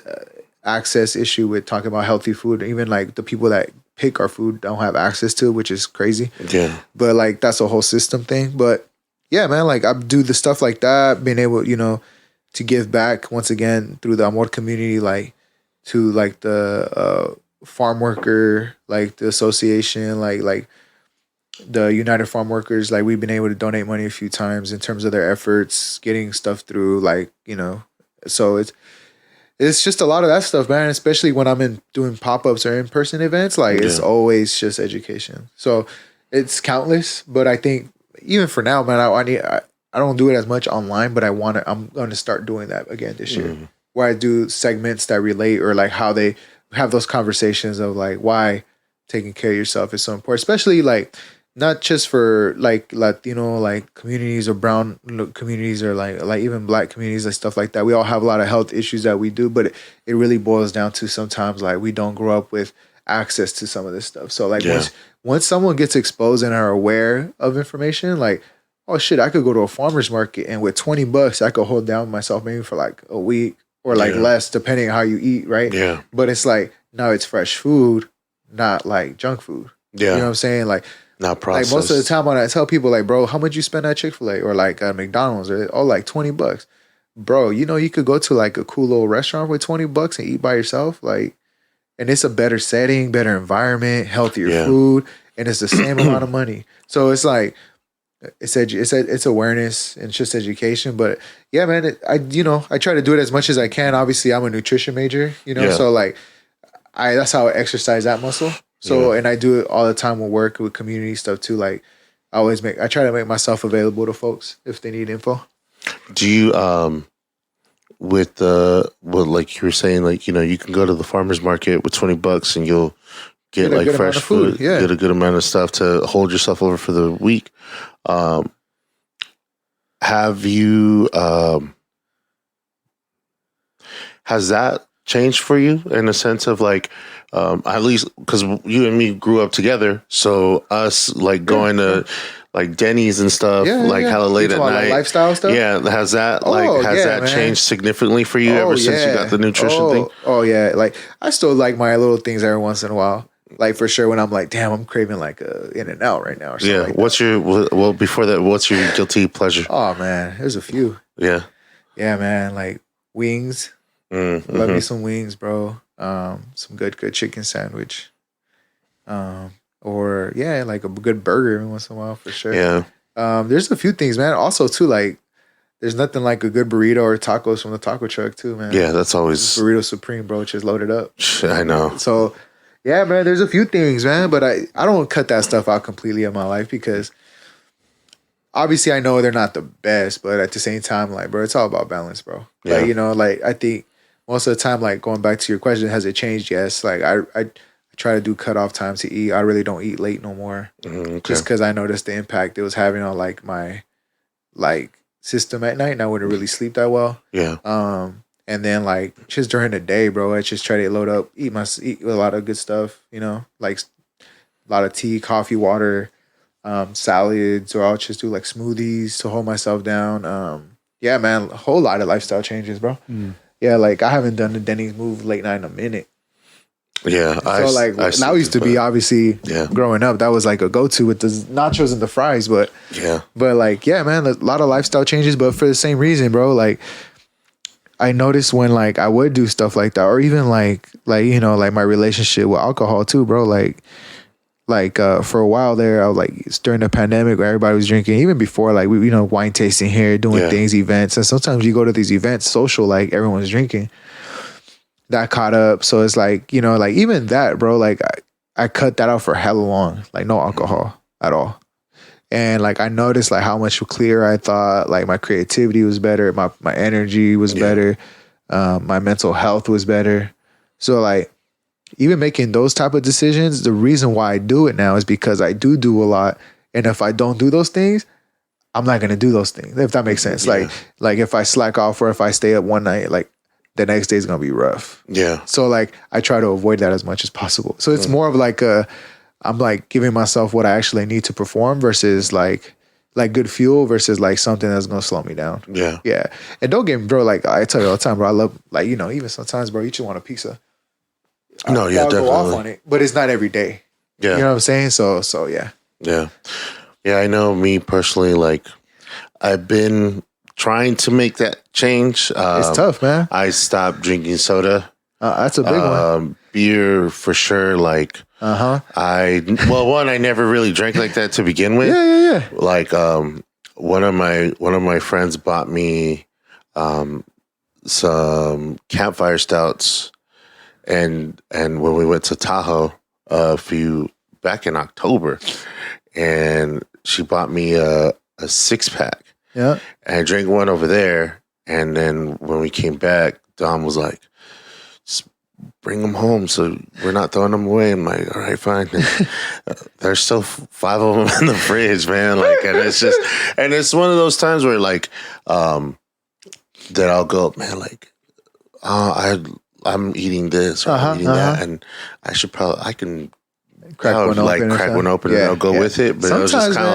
access issue with talking about healthy food. Even like the people that pick our food don't have access to it, which is crazy. Yeah. But like, that's a whole system thing. But yeah, man, like I do the stuff like that, being able, you know, to give back once again through the Amór community, like to like the farm worker, like the association, like the United Farm Workers. Like, we've been able to donate money a few times in terms of their efforts, getting stuff through, like, you know, so it's just a lot of that stuff, man, especially when I'm doing pop-ups or in-person events. Like, it's always just education. So it's countless, but I think even for now, man, I don't do it as much online, but I'm going to start doing that again this year, where I do segments that relate, or like how they have those conversations of like why taking care of yourself is so important, especially like not just for like Latino like communities or brown communities, or like even black communities and stuff like that. We all have a lot of health issues that we do, but it really boils down to sometimes like we don't grow up with access to some of this stuff. So like once someone gets exposed and are aware of information, like, oh shit, I could go to a farmer's market and with $20 I could hold down myself maybe for like a week or like less, depending on how you eat, right? Yeah. But it's like, now it's fresh food, not like junk food. Yeah. You know what I'm saying? Like, not processed. Like most of the time when I tell people like, bro, how much you spend at Chick-fil-A or like McDonald's, or like $20. Bro, you know, you could go to like a cool little restaurant with $20 and eat by yourself. Like, and it's a better setting, better environment, healthier food, and it's the same amount of money. So it's like, it's awareness and it's just education. But yeah, man, I try to do it as much as I can. Obviously, I'm a nutrition major, you know, so like that's how I exercise that muscle. So and I do it all the time with work, with community stuff too. Like I try to make myself available to folks if they need info. Do you with like you were saying, like, you know, you can go to the farmer's market with $20 and you'll get like fresh food, get a good amount of stuff to hold yourself over for the week. Have you has that changed for you in a sense of like, at least because you and me grew up together, so us like going to like Denny's and stuff, hella late at night, like lifestyle stuff. Yeah, has that changed significantly for you ever since you got the nutrition thing? Oh yeah, like I still like my little things every once in a while. Like for sure, when I'm like, damn, I'm craving like a In-N-Out right now. Or something like what's your before that? What's your guilty pleasure? Oh man, there's a few. Yeah, man, like wings. Love me some wings, bro. Some good chicken sandwich. Or like a good burger every once in a while for sure. Yeah. There's a few things, man. Also too, like there's nothing like a good burrito or tacos from the taco truck too, man. Yeah, that's always burrito supreme, bro, which is loaded up. I know. So yeah, man, there's a few things, man, but I don't cut that stuff out completely in my life because obviously I know they're not the best, but at the same time, like, bro, it's all about balance, bro. Yeah. Like, you know, like I think most of the time, like going back to your question, has it changed? Yes. Like I try to do cutoff times to eat. I really don't eat late no more. Just because I noticed the impact it was having on like my like system at night, and I wouldn't really sleep that well. Yeah. And then like just during the day, bro, I just try to load up, eat a lot of good stuff, you know, like a lot of tea, coffee, water, salads, or I'll just do like smoothies to hold myself down. Yeah, man, a whole lot of lifestyle changes, bro. Yeah, like I haven't done the Denny's move late night in a minute. Yeah. So like that used to be obviously growing up, that was like a go-to with the nachos and the fries, but like, yeah, man, a lot of lifestyle changes, but for the same reason, bro, like I noticed when like I would do stuff like that, or even like, you know, like my relationship with alcohol too, bro, like for a while there, I was like, it's during the pandemic where everybody was drinking, even before, like we, you know, wine tasting here, doing things, events. And sometimes you go to these events, social, like everyone's drinking. That caught up. So it's like, you know, like even that, bro, like I cut that out for hella long, like no alcohol at all. And like I noticed like how much clearer I thought, like my creativity was better, my energy was better, my mental health was better. So like, even making those type of decisions, the reason why I do it now is because I do a lot. And if I don't do those things, I'm not going to do those things, if that makes sense. Like if I slack off or if I stay up one night, like the next day is going to be rough. Yeah. So like I try to avoid that as much as possible. So it's more of like I'm like giving myself what I actually need to perform versus like like good fuel versus like something that's gonna slow me down. Yeah. Yeah. And don't get me, bro, like I tell you all the time, bro, I love, like, you know, even sometimes, bro, you just want a pizza. No, yeah, I'll definitely. go off on it, but it's not every day. Yeah. You know what I'm saying? So yeah. Yeah. Yeah, I know me personally, like, I've been trying to make that change. It's tough, man. I stopped drinking soda. That's a big one. Beer for sure. Like, I never really drank like that to begin with. Yeah. Like, one of my friends bought me some campfire stouts, and when we went to Tahoe back in October, and she bought me a 6-pack. Yeah. And I drank one over there, and then when we came back, Dom was like, just bring them home so we're not throwing them away. I'm like, all right, fine. There's still 5 of them in the fridge, man. Like, and it's one of those times where like, that I'll go, man, like, I'm eating this or I'm eating that, and I can crack one open and I'll go with it. But sometimes, it was just kind of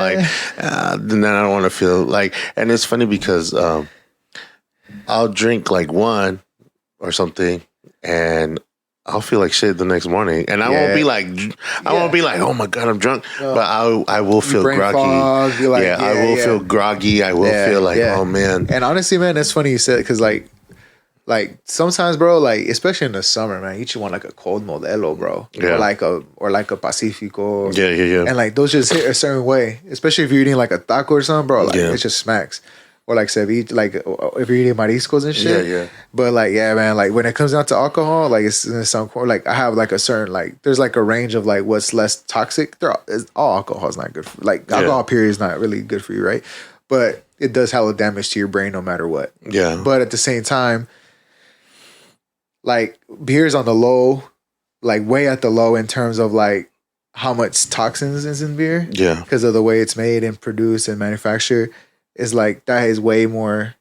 like, then I don't want to feel like, and it's funny because I'll drink like one or something and I'll feel like shit the next morning, and I won't be like, oh my God, I'm drunk, but I will feel groggy. I will feel groggy. I will feel like, oh man. And honestly, man, that's funny you said, because like sometimes, bro, like especially in the summer, man, you just want like a cold Modelo, bro, or like a Pacifico, and like those just hit a certain way, especially if you're eating like a taco or something, bro. Like it just smacks. Or like ceviche, like if you're eating mariscos and shit. But like, yeah, man, like when it comes down to alcohol, like it's in some like I have like a certain like there's like a range of like what's less toxic. All alcohol is not good for, like alcohol period is not really good for you, right? But it does hella damage to your brain no matter what. Yeah. But at the same time, like beer is on the low, like way at the low in terms of like how much toxins is in beer. Yeah. Because of the way it's made and produced and manufactured. Is like that is way more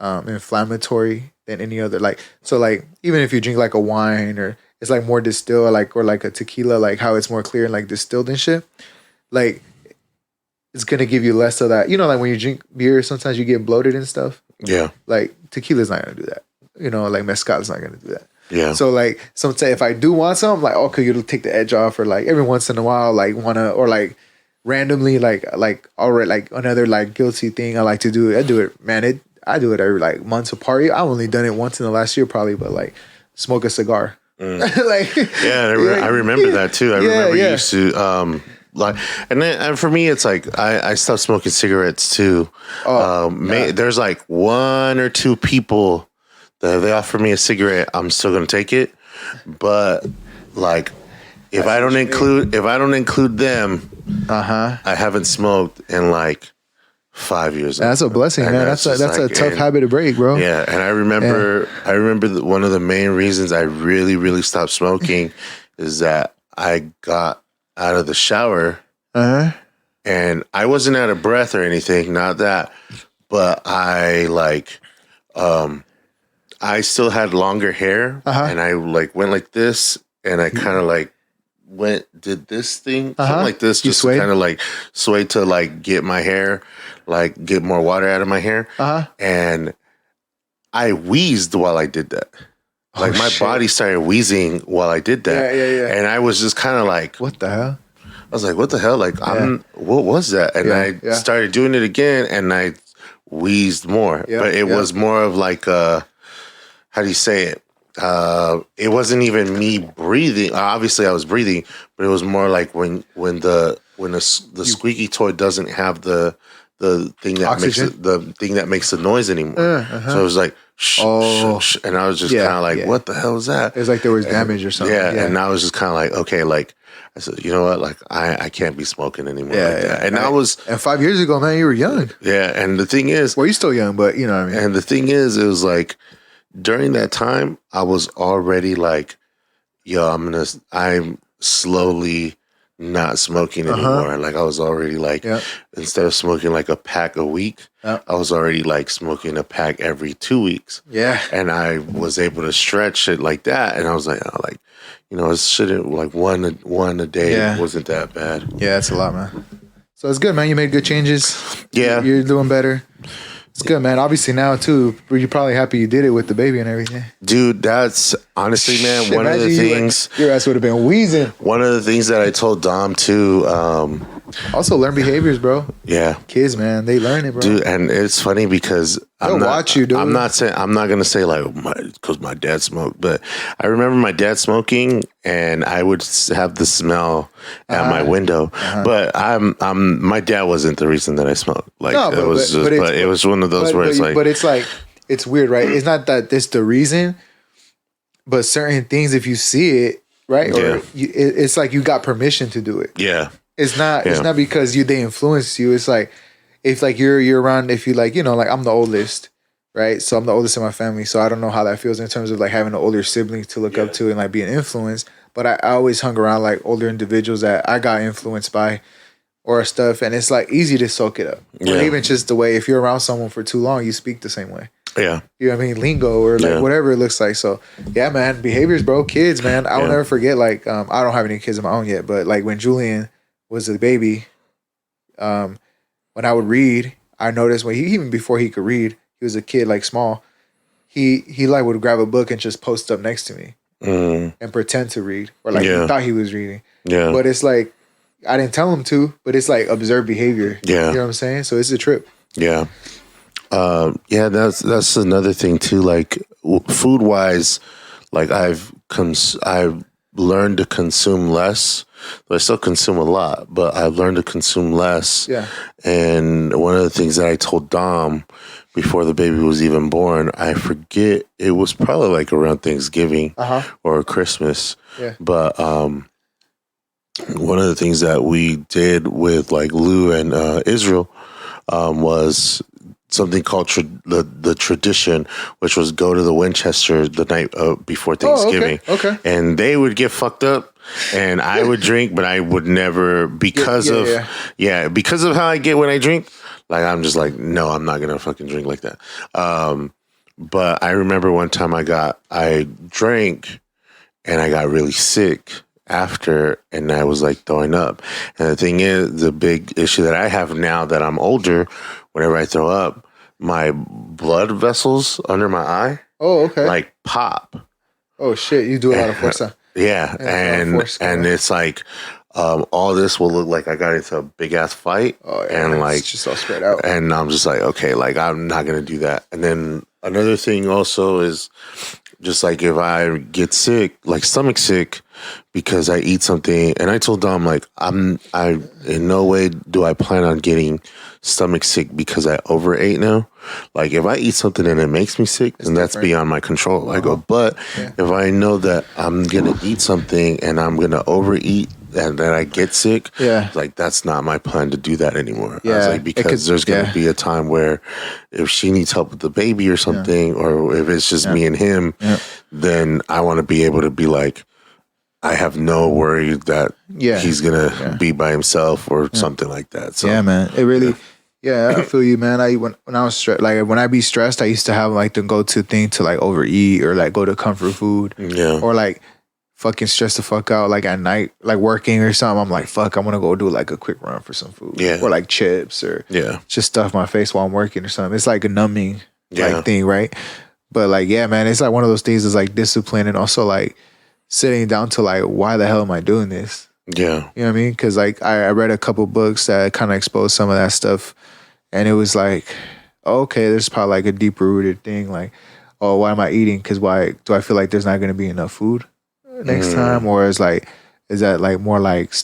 inflammatory than any other. Like, so like even if you drink like a wine or it's like more distilled, like, or like a tequila, like how it's more clear and like distilled and shit, like it's gonna give you less of that. You know, like when you drink beer, sometimes you get bloated and stuff. Yeah. Like tequila's not gonna do that. You know, like mezcal's not gonna do that. Yeah. So like sometimes if I do want something, like okay, you'll take the edge off, or like every once in a while, like wanna, or like randomly, like all right, like another like guilty thing I like to do. I do it, man. I do it every like months of party. I've only done it once in the last year, probably, but like smoke a cigar. Like, I remember that too. I remember you used to like, and for me, it's like I stopped smoking cigarettes too. There's like 1 or 2 people that if they offer me a cigarette, I'm still gonna take it. But like, if I don't include them, I haven't smoked in like 5 years. That's a blessing, man. That's a tough habit to break, bro. Yeah, and I remember one of the main reasons I really, really stopped smoking is that I got out of the shower and I wasn't out of breath or anything, not that, but I like I still had longer hair and I like went like this and I kind of like did this thing, something like this, just kind of like sway to like get my hair, like get more water out of my hair. And I wheezed while I did that. Like my body started wheezing while I did that. Yeah. And I was just kind of like, what the hell? I was like, what the hell? Like, what was that? And I started doing it again and I wheezed more. But it was more of like, how do you say it? It wasn't even me breathing. Obviously, I was breathing, but it was more like when the squeaky toy doesn't have the thing that makes the noise anymore. So it was like shh, and I was just kind of like, what the hell is that? It's like there was damage or something. And I was just kind of like, okay, like I said, you know what? Like I can't be smoking anymore. Like that. And and 5 years ago, man, you were young. Yeah, and the thing is, well, you're still young, but you know what I mean. And the thing is, it was like, during that time, I was already like, yo, I'm slowly not smoking anymore. Like I was already like, instead of smoking like a pack a week, I was already like smoking a pack every 2 weeks. Yeah. And I was able to stretch it like that. And I was like, it shouldn't, like one a day wasn't that bad. Yeah, it's a lot, man. So it's good, man. You made good changes. Yeah. You're doing better. It's good, man. Obviously now too, you're probably happy you did it with the baby and everything. Dude, that's honestly, man, Shit, one of the things. Your ass would have been wheezing. One of the things that I told Dom too. Also learn behaviors, bro. Yeah. Kids, man, they learn it, bro. Dude, and it's funny because They'll watch you, dude. I'm not gonna say like because my dad smoked, but I remember my dad smoking, and I would have the smell at my window. But my dad wasn't the reason that I smoked. Like no, but, it was one of those where it's like, but it's like it's weird, right? It's not that it's the reason, but certain things, if you see it, right, or it's like you got permission to do it. Yeah. It's not. Yeah. It's not because they influence you. It's like if like you're around. If you like like I'm the oldest, right? So I'm the oldest in my family. So I don't know how that feels in terms of like having an older sibling to look up to and like being influenced. But I always hung around like older individuals that I got influenced by or stuff, and it's like easy to soak it up. Or even just the way if you're around someone for too long, you speak the same way. Yeah. You know what I mean? Lingo or like whatever it looks like. So yeah, man, behaviors, bro. Kids, man. I will never forget. Like I don't have any kids of my own yet, but like when Julian was a baby, when I would read, I noticed when even before he could read, he was a kid, like small, he like would grab a book and just post up next to me and pretend to read, or like he thought he was reading. Yeah. But it's like, I didn't tell him to, but it's like observed behavior. Yeah. You know what I'm saying? So it's a trip. Yeah. That's another thing too. Like food wise, like I've learned to consume less. I still consume a lot, but I've learned to consume less. Yeah. And one of the things that I told Dom before the baby was even born, I forget, it was probably like around Thanksgiving or Christmas. Yeah. But one of the things that we did with like Lou and Israel was something called the tradition, which was go to the Winchester the night before Thanksgiving. Okay. And they would get fucked up. And I would drink, but I would never because of how I get when I drink. Like I'm just like, no, I'm not gonna fucking drink like that. But I remember one time I drank and I got really sick after, and I was like throwing up. And the thing is, the big issue that I have now that I'm older, whenever I throw up, my blood vessels under my eye, like pop. Oh shit! You do a lot of force. Yeah, and it's like all this will look like I got into a big ass fight, and like it's just all spread out. And I'm just like, okay, like I'm not gonna do that. And then another thing also is just like if I get sick, like stomach sick, because I eat something, and I told Dom like I in no way do I plan on getting stomach sick because I overate now. Like if I eat something and it makes me sick, then that's beyond my control. I go, but if I know that I'm gonna eat something and I'm gonna overeat and then I get sick, like that's not my plan to do that anymore. I was like, because there's gonna be a time where if she needs help with the baby or something, or if it's just me and him, then I want to be able to be like, I have no worry that he's gonna be by himself or something like that. So yeah, man, it really. Yeah, I feel you, man. When I was stressed, like when I be stressed, I used to have like the go-to thing to like overeat or like go to comfort food, or like fucking stress the fuck out like at night, like working or something. I'm like, fuck, I'm gonna go do like a quick run for some food, or like chips or just stuff my face while I'm working or something. It's like a numbing like thing, right? But like, yeah, man, it's like one of those things is like discipline and also like sitting down to like, why the hell am I doing this? Yeah. You know what I mean? Because like I read a couple books that kind of exposed some of that stuff. And it was like, okay, there's probably like a deeper rooted thing. Like, oh, why am I eating? Because why do I feel like there's not going to be enough food next time? Or is that like more like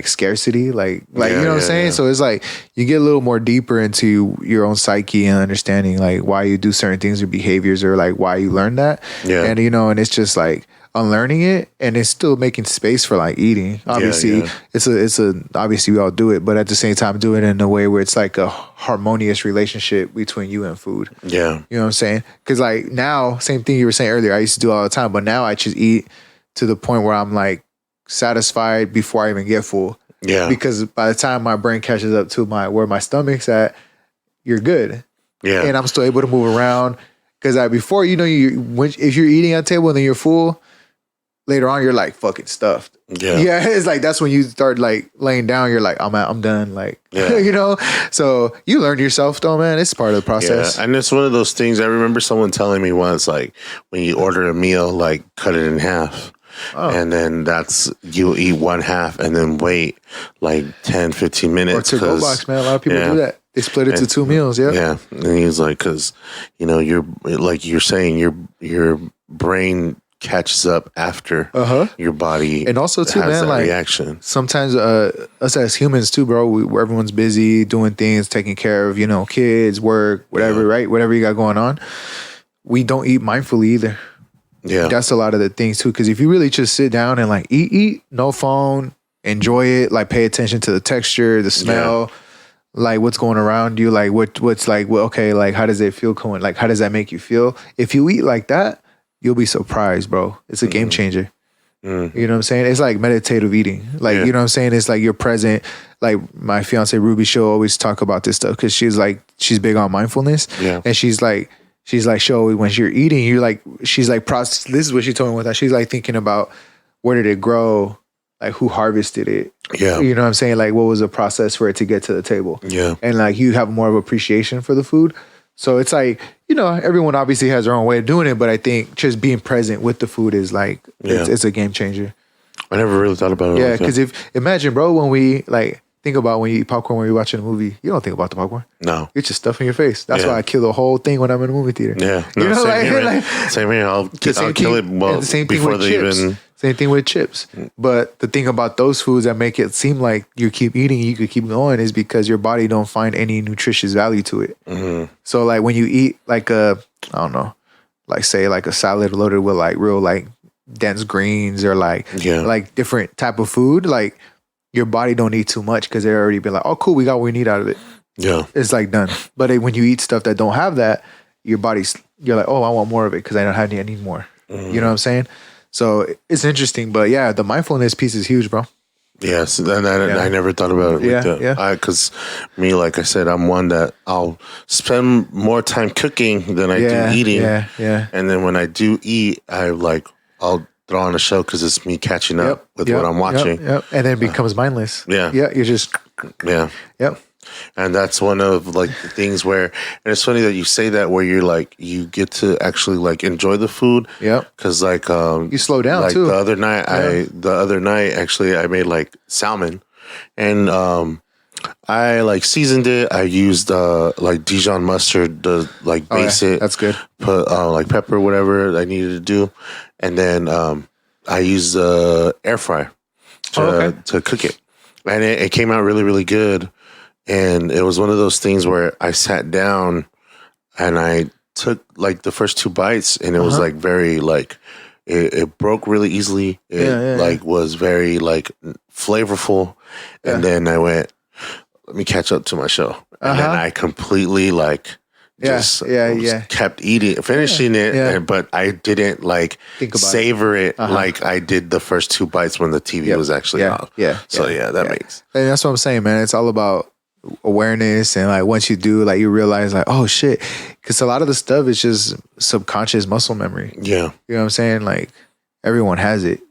scarcity? Like you know what I'm saying? Yeah. So it's like you get a little more deeper into your own psyche and understanding like why you do certain things or behaviors or like why you learn that. Yeah. And and it's just like unlearning it, and it's still making space for like eating. Obviously, it's a obviously we all do it, but at the same time, do it in a way where it's like a harmonious relationship between you and food. Yeah, you know what I'm saying? Because like now, same thing you were saying earlier, I used to do all the time, but now I just eat to the point where I'm like satisfied before I even get full. Yeah, because by the time my brain catches up to where my stomach's at, you're good. Yeah, and I'm still able to move around. Because before if you're eating at a table and then you're full, later on you're like fucking stuffed. Yeah, it's like that's when you start like laying down. You're like, I'm done. Like, you know. So you learn yourself, though, man. It's part of the process. Yeah, and it's one of those things. I remember someone telling me once, like, when you order a meal, like, cut it in half. And then you'll eat one half and then wait like 10, 15 minutes. Or to-go box, man. A lot of people do that. They split it to 2 meals. Yeah. And he's like, because, you know, you're like you're saying, your brain catches up after your body. And also too, man, like reaction. Sometimes us as humans too, bro, everyone's busy doing things, taking care of, you know, kids, work, whatever, right? Whatever you got going on. We don't eat mindfully either. Yeah. That's a lot of the things too. Because if you really just sit down and like eat, no phone, enjoy it, like pay attention to the texture, the smell, like what's going around you, like what's like, well, okay, like how does it feel going? Like how does that make you feel? If you eat like that, you'll be surprised, bro. It's a game changer. You know what I'm saying? It's like meditative eating. Like, you know what I'm saying? It's like you're present. Like my fiance Ruby, she'll always talk about this stuff because she's big on mindfulness. Yeah. And she's like, show when you're eating, you're like, she's like, this is what she told me one time. She's like thinking about where did it grow? Like who harvested it? Yeah. You know what I'm saying? Like what was the process for it to get to the table? Yeah. And like you have more of appreciation for the food. So it's like, you know, everyone obviously has their own way of doing it, but I think just being present with the food is like, it's a game changer. I never really thought about it. Yeah. Cause imagine, bro, when we like, think about when you eat popcorn when you're watching a movie, you don't think about the popcorn. No. It's just stuff in your face. That's why I kill the whole thing when I'm in a movie theater. Yeah. No, you know, same here. I'll kill it before they even... Same thing with chips. But the thing about those foods that make it seem like you keep eating, you could keep going is because your body don't find any nutritious value to it. Mm-hmm. So like when you eat like I don't know, like say like a salad loaded with like real like dense greens or like different type of food, like your body don't need too much because they're already been like, oh cool, we got what we need out of it. Yeah. It's like done. But when you eat stuff that don't have that, you're like, oh, I want more of it because I don't have any, I need more. Mm-hmm. You know what I'm saying? So it's interesting, but yeah, the mindfulness piece is huge, bro. Yes, and I never thought about it like that. Yeah. Because me, like I said, I'm one that I'll spend more time cooking than I do eating. Yeah, yeah. And then when I do eat, I'll throw on a show because it's me catching up with what I'm watching. Yep. And then it becomes mindless. Yeah. Yeah, you're just... Yeah. Yep. And that's one of like the things where, and it's funny that you say that where you're like, you get to actually like enjoy the food. Yeah. Cause like, you slow down like too. The other night, actually I made like salmon and, I like seasoned it. I used, like Dijon mustard to like base it. That's good. Put, like pepper, whatever I needed to do. And then, I used the air fryer to cook it. And it came out really, really good. And it was one of those things where I sat down and I took like the first 2 bites and it was like very like, it broke really easily. It was very like flavorful. And then I went, let me catch up to my show. And then I completely like just kept finishing it. But I didn't like savor it like I did the first 2 bites when the TV was actually off. So that makes. And that's what I'm saying, man. It's all about awareness, and like once you do, like you realize like, oh shit, because a lot of the stuff is just subconscious muscle memory. You know what I'm saying? Like everyone has it.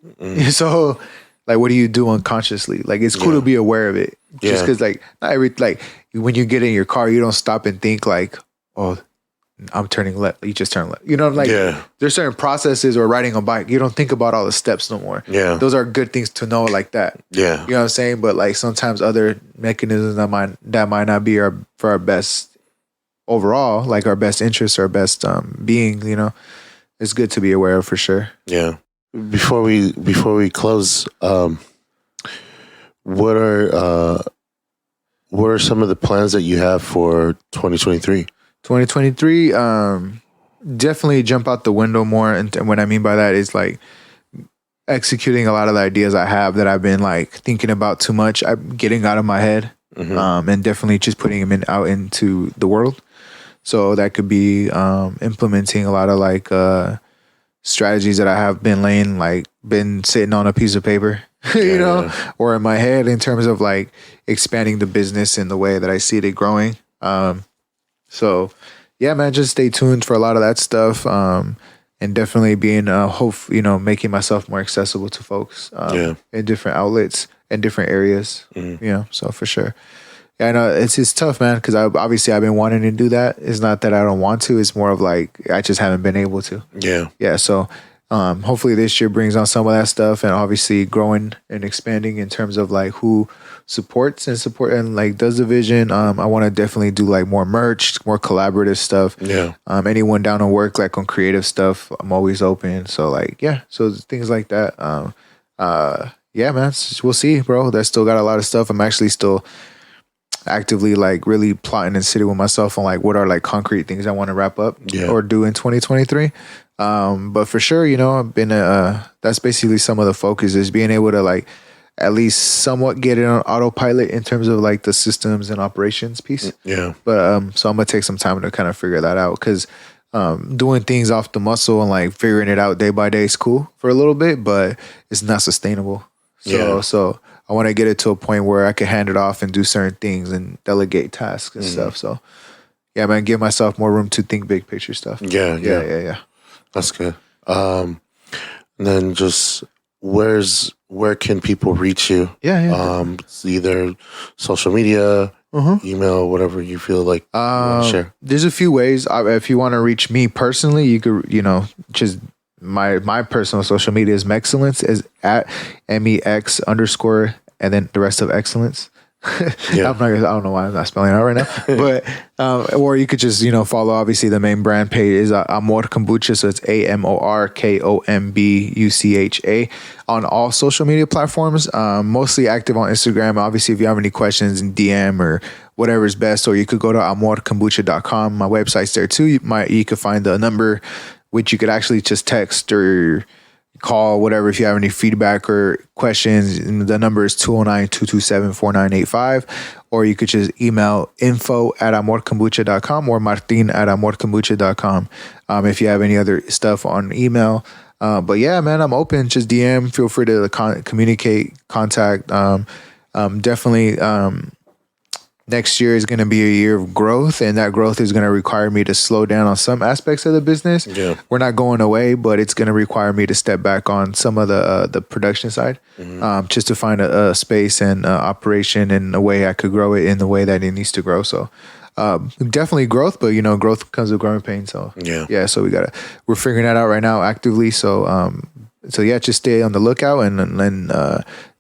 So like what do you do unconsciously? Like it's cool to be aware of it, just because like not every, like when you get in your car you don't stop and think like, oh, I'm turning left, you just turn left, you know, like there's certain processes, or riding a bike, you don't think about all the steps no more. Those are good things to know like that. You know what I'm saying? But like sometimes other mechanisms that might not be for our best overall, like our best interests, our best being, you know, it's good to be aware of for sure. Before we close, what are some of the plans that you have for 2023? 2023, definitely jump out the window more. And what I mean by that is like executing a lot of the ideas I have that I've been like thinking about too much. I'm getting out of my head, and definitely just putting them out into the world. So that could be implementing a lot of like strategies that I have been sitting on a piece of paper, you know, or in my head in terms of like expanding the business in the way that I see it growing. So yeah, man, just stay tuned for a lot of that stuff. and definitely being making myself more accessible to folks in different outlets and different areas. So for sure. Yeah, I know it's tough, man, because I've been wanting to do that. It's not that I don't want to. It's more of like I just haven't been able to. Yeah. So hopefully this year brings on some of that stuff, and obviously growing and expanding in terms of like who supports and like does the vision. I want to definitely do like more merch, more collaborative stuff. Anyone down to work like on creative stuff, I'm always open. So like so things like that. Man, we'll see, bro. I still got a lot of stuff. I'm actually still actively like really plotting and sitting with myself on like what are like concrete things I want to wrap up or do in 2023. But for sure, I've been that's basically some of the focus is being able to like at least somewhat get it on autopilot in terms of like the systems and operations piece. But so I'm gonna take some time to kind of figure that out, because doing things off the muscle and like figuring it out day by day is cool for a little bit, but it's not sustainable. So I want to get it to a point where I can hand it off and do certain things and delegate tasks and stuff. So yeah, man, give myself more room to think big picture stuff. Yeah. That's good. And then just where can people reach you? It's either social media, email, whatever you feel like you want to share. There's a few ways. If you want to reach me personally, you could, just my personal social media is Mexcellence, is at MEX_ and then the rest of excellence. I don't know why I'm not spelling it out right now, but or you could just follow obviously the main brand page is Amór Kombucha, so it's AMOR KOMBUCHA on all social media platforms. Mostly active on Instagram. Obviously, if you have any questions in DM or whatever is best, or you could go to amorkombucha.com. My website's there too. You could find the number, which you could actually just text or call, whatever, if you have any feedback or questions. The number is 209-227-4985, or you could just email info@amorkombucha.com or martin@amorkombucha.com if you have any other stuff on email. But yeah, man, I'm open. Just DM, feel free to communicate, contact. Definitely next year is going to be a year of growth, and that growth is going to require me to slow down on some aspects of the business. We're not going away, but it's going to require me to step back on some of the production side, just to find a space and operation and a way I could grow it in the way that it needs to grow. So definitely growth, but growth comes with growing pain. So so we're figuring that out right now actively. So just stay on the lookout, and then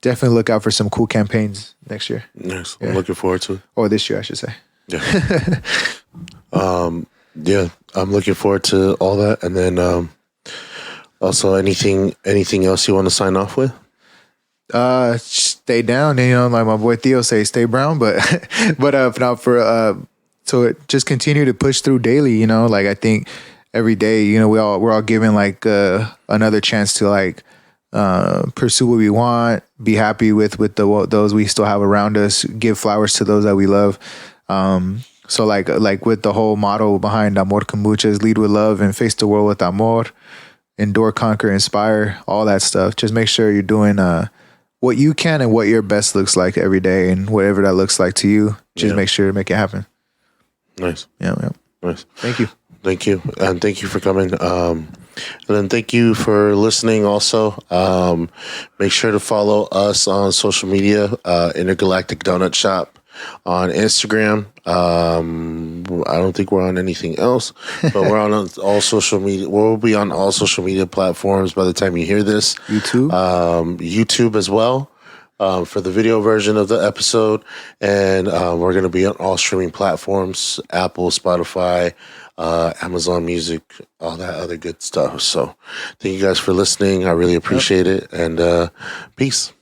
definitely look out for some cool campaigns next year. Nice. I'm looking forward to it. Or this year, I should say. I'm looking forward to all that. And then also anything else you want to sign off with? Stay down. Like my boy Theo say, stay brown. But so just continue to push through daily. Like I think every day, we're all given like another chance to like pursue what we want, be happy with those we still have around us, give flowers to those that we love. So like with the whole motto behind Amór Kombucha is lead with love and face the world with amor, endure, conquer, inspire, all that stuff. Just make sure you're doing what you can and what your best looks like every day, and whatever that looks like to you, just make sure to make it happen. Nice. Yeah. Nice. Thank you. And thank you for coming. And then thank you for listening also. Make sure to follow us on social media, Intergalactic Donutshop on Instagram. I don't think we're on anything else, but we're on all social media. We'll be on all social media platforms by the time you hear this. YouTube as well. For the video version of the episode. And we're going to be on all streaming platforms, Apple, Spotify, Amazon Music, all that other good stuff. So thank you guys for listening. I really appreciate it. And peace.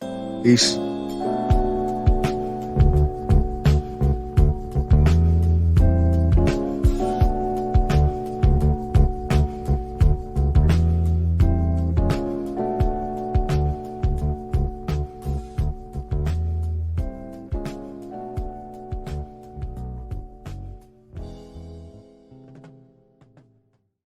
Peace.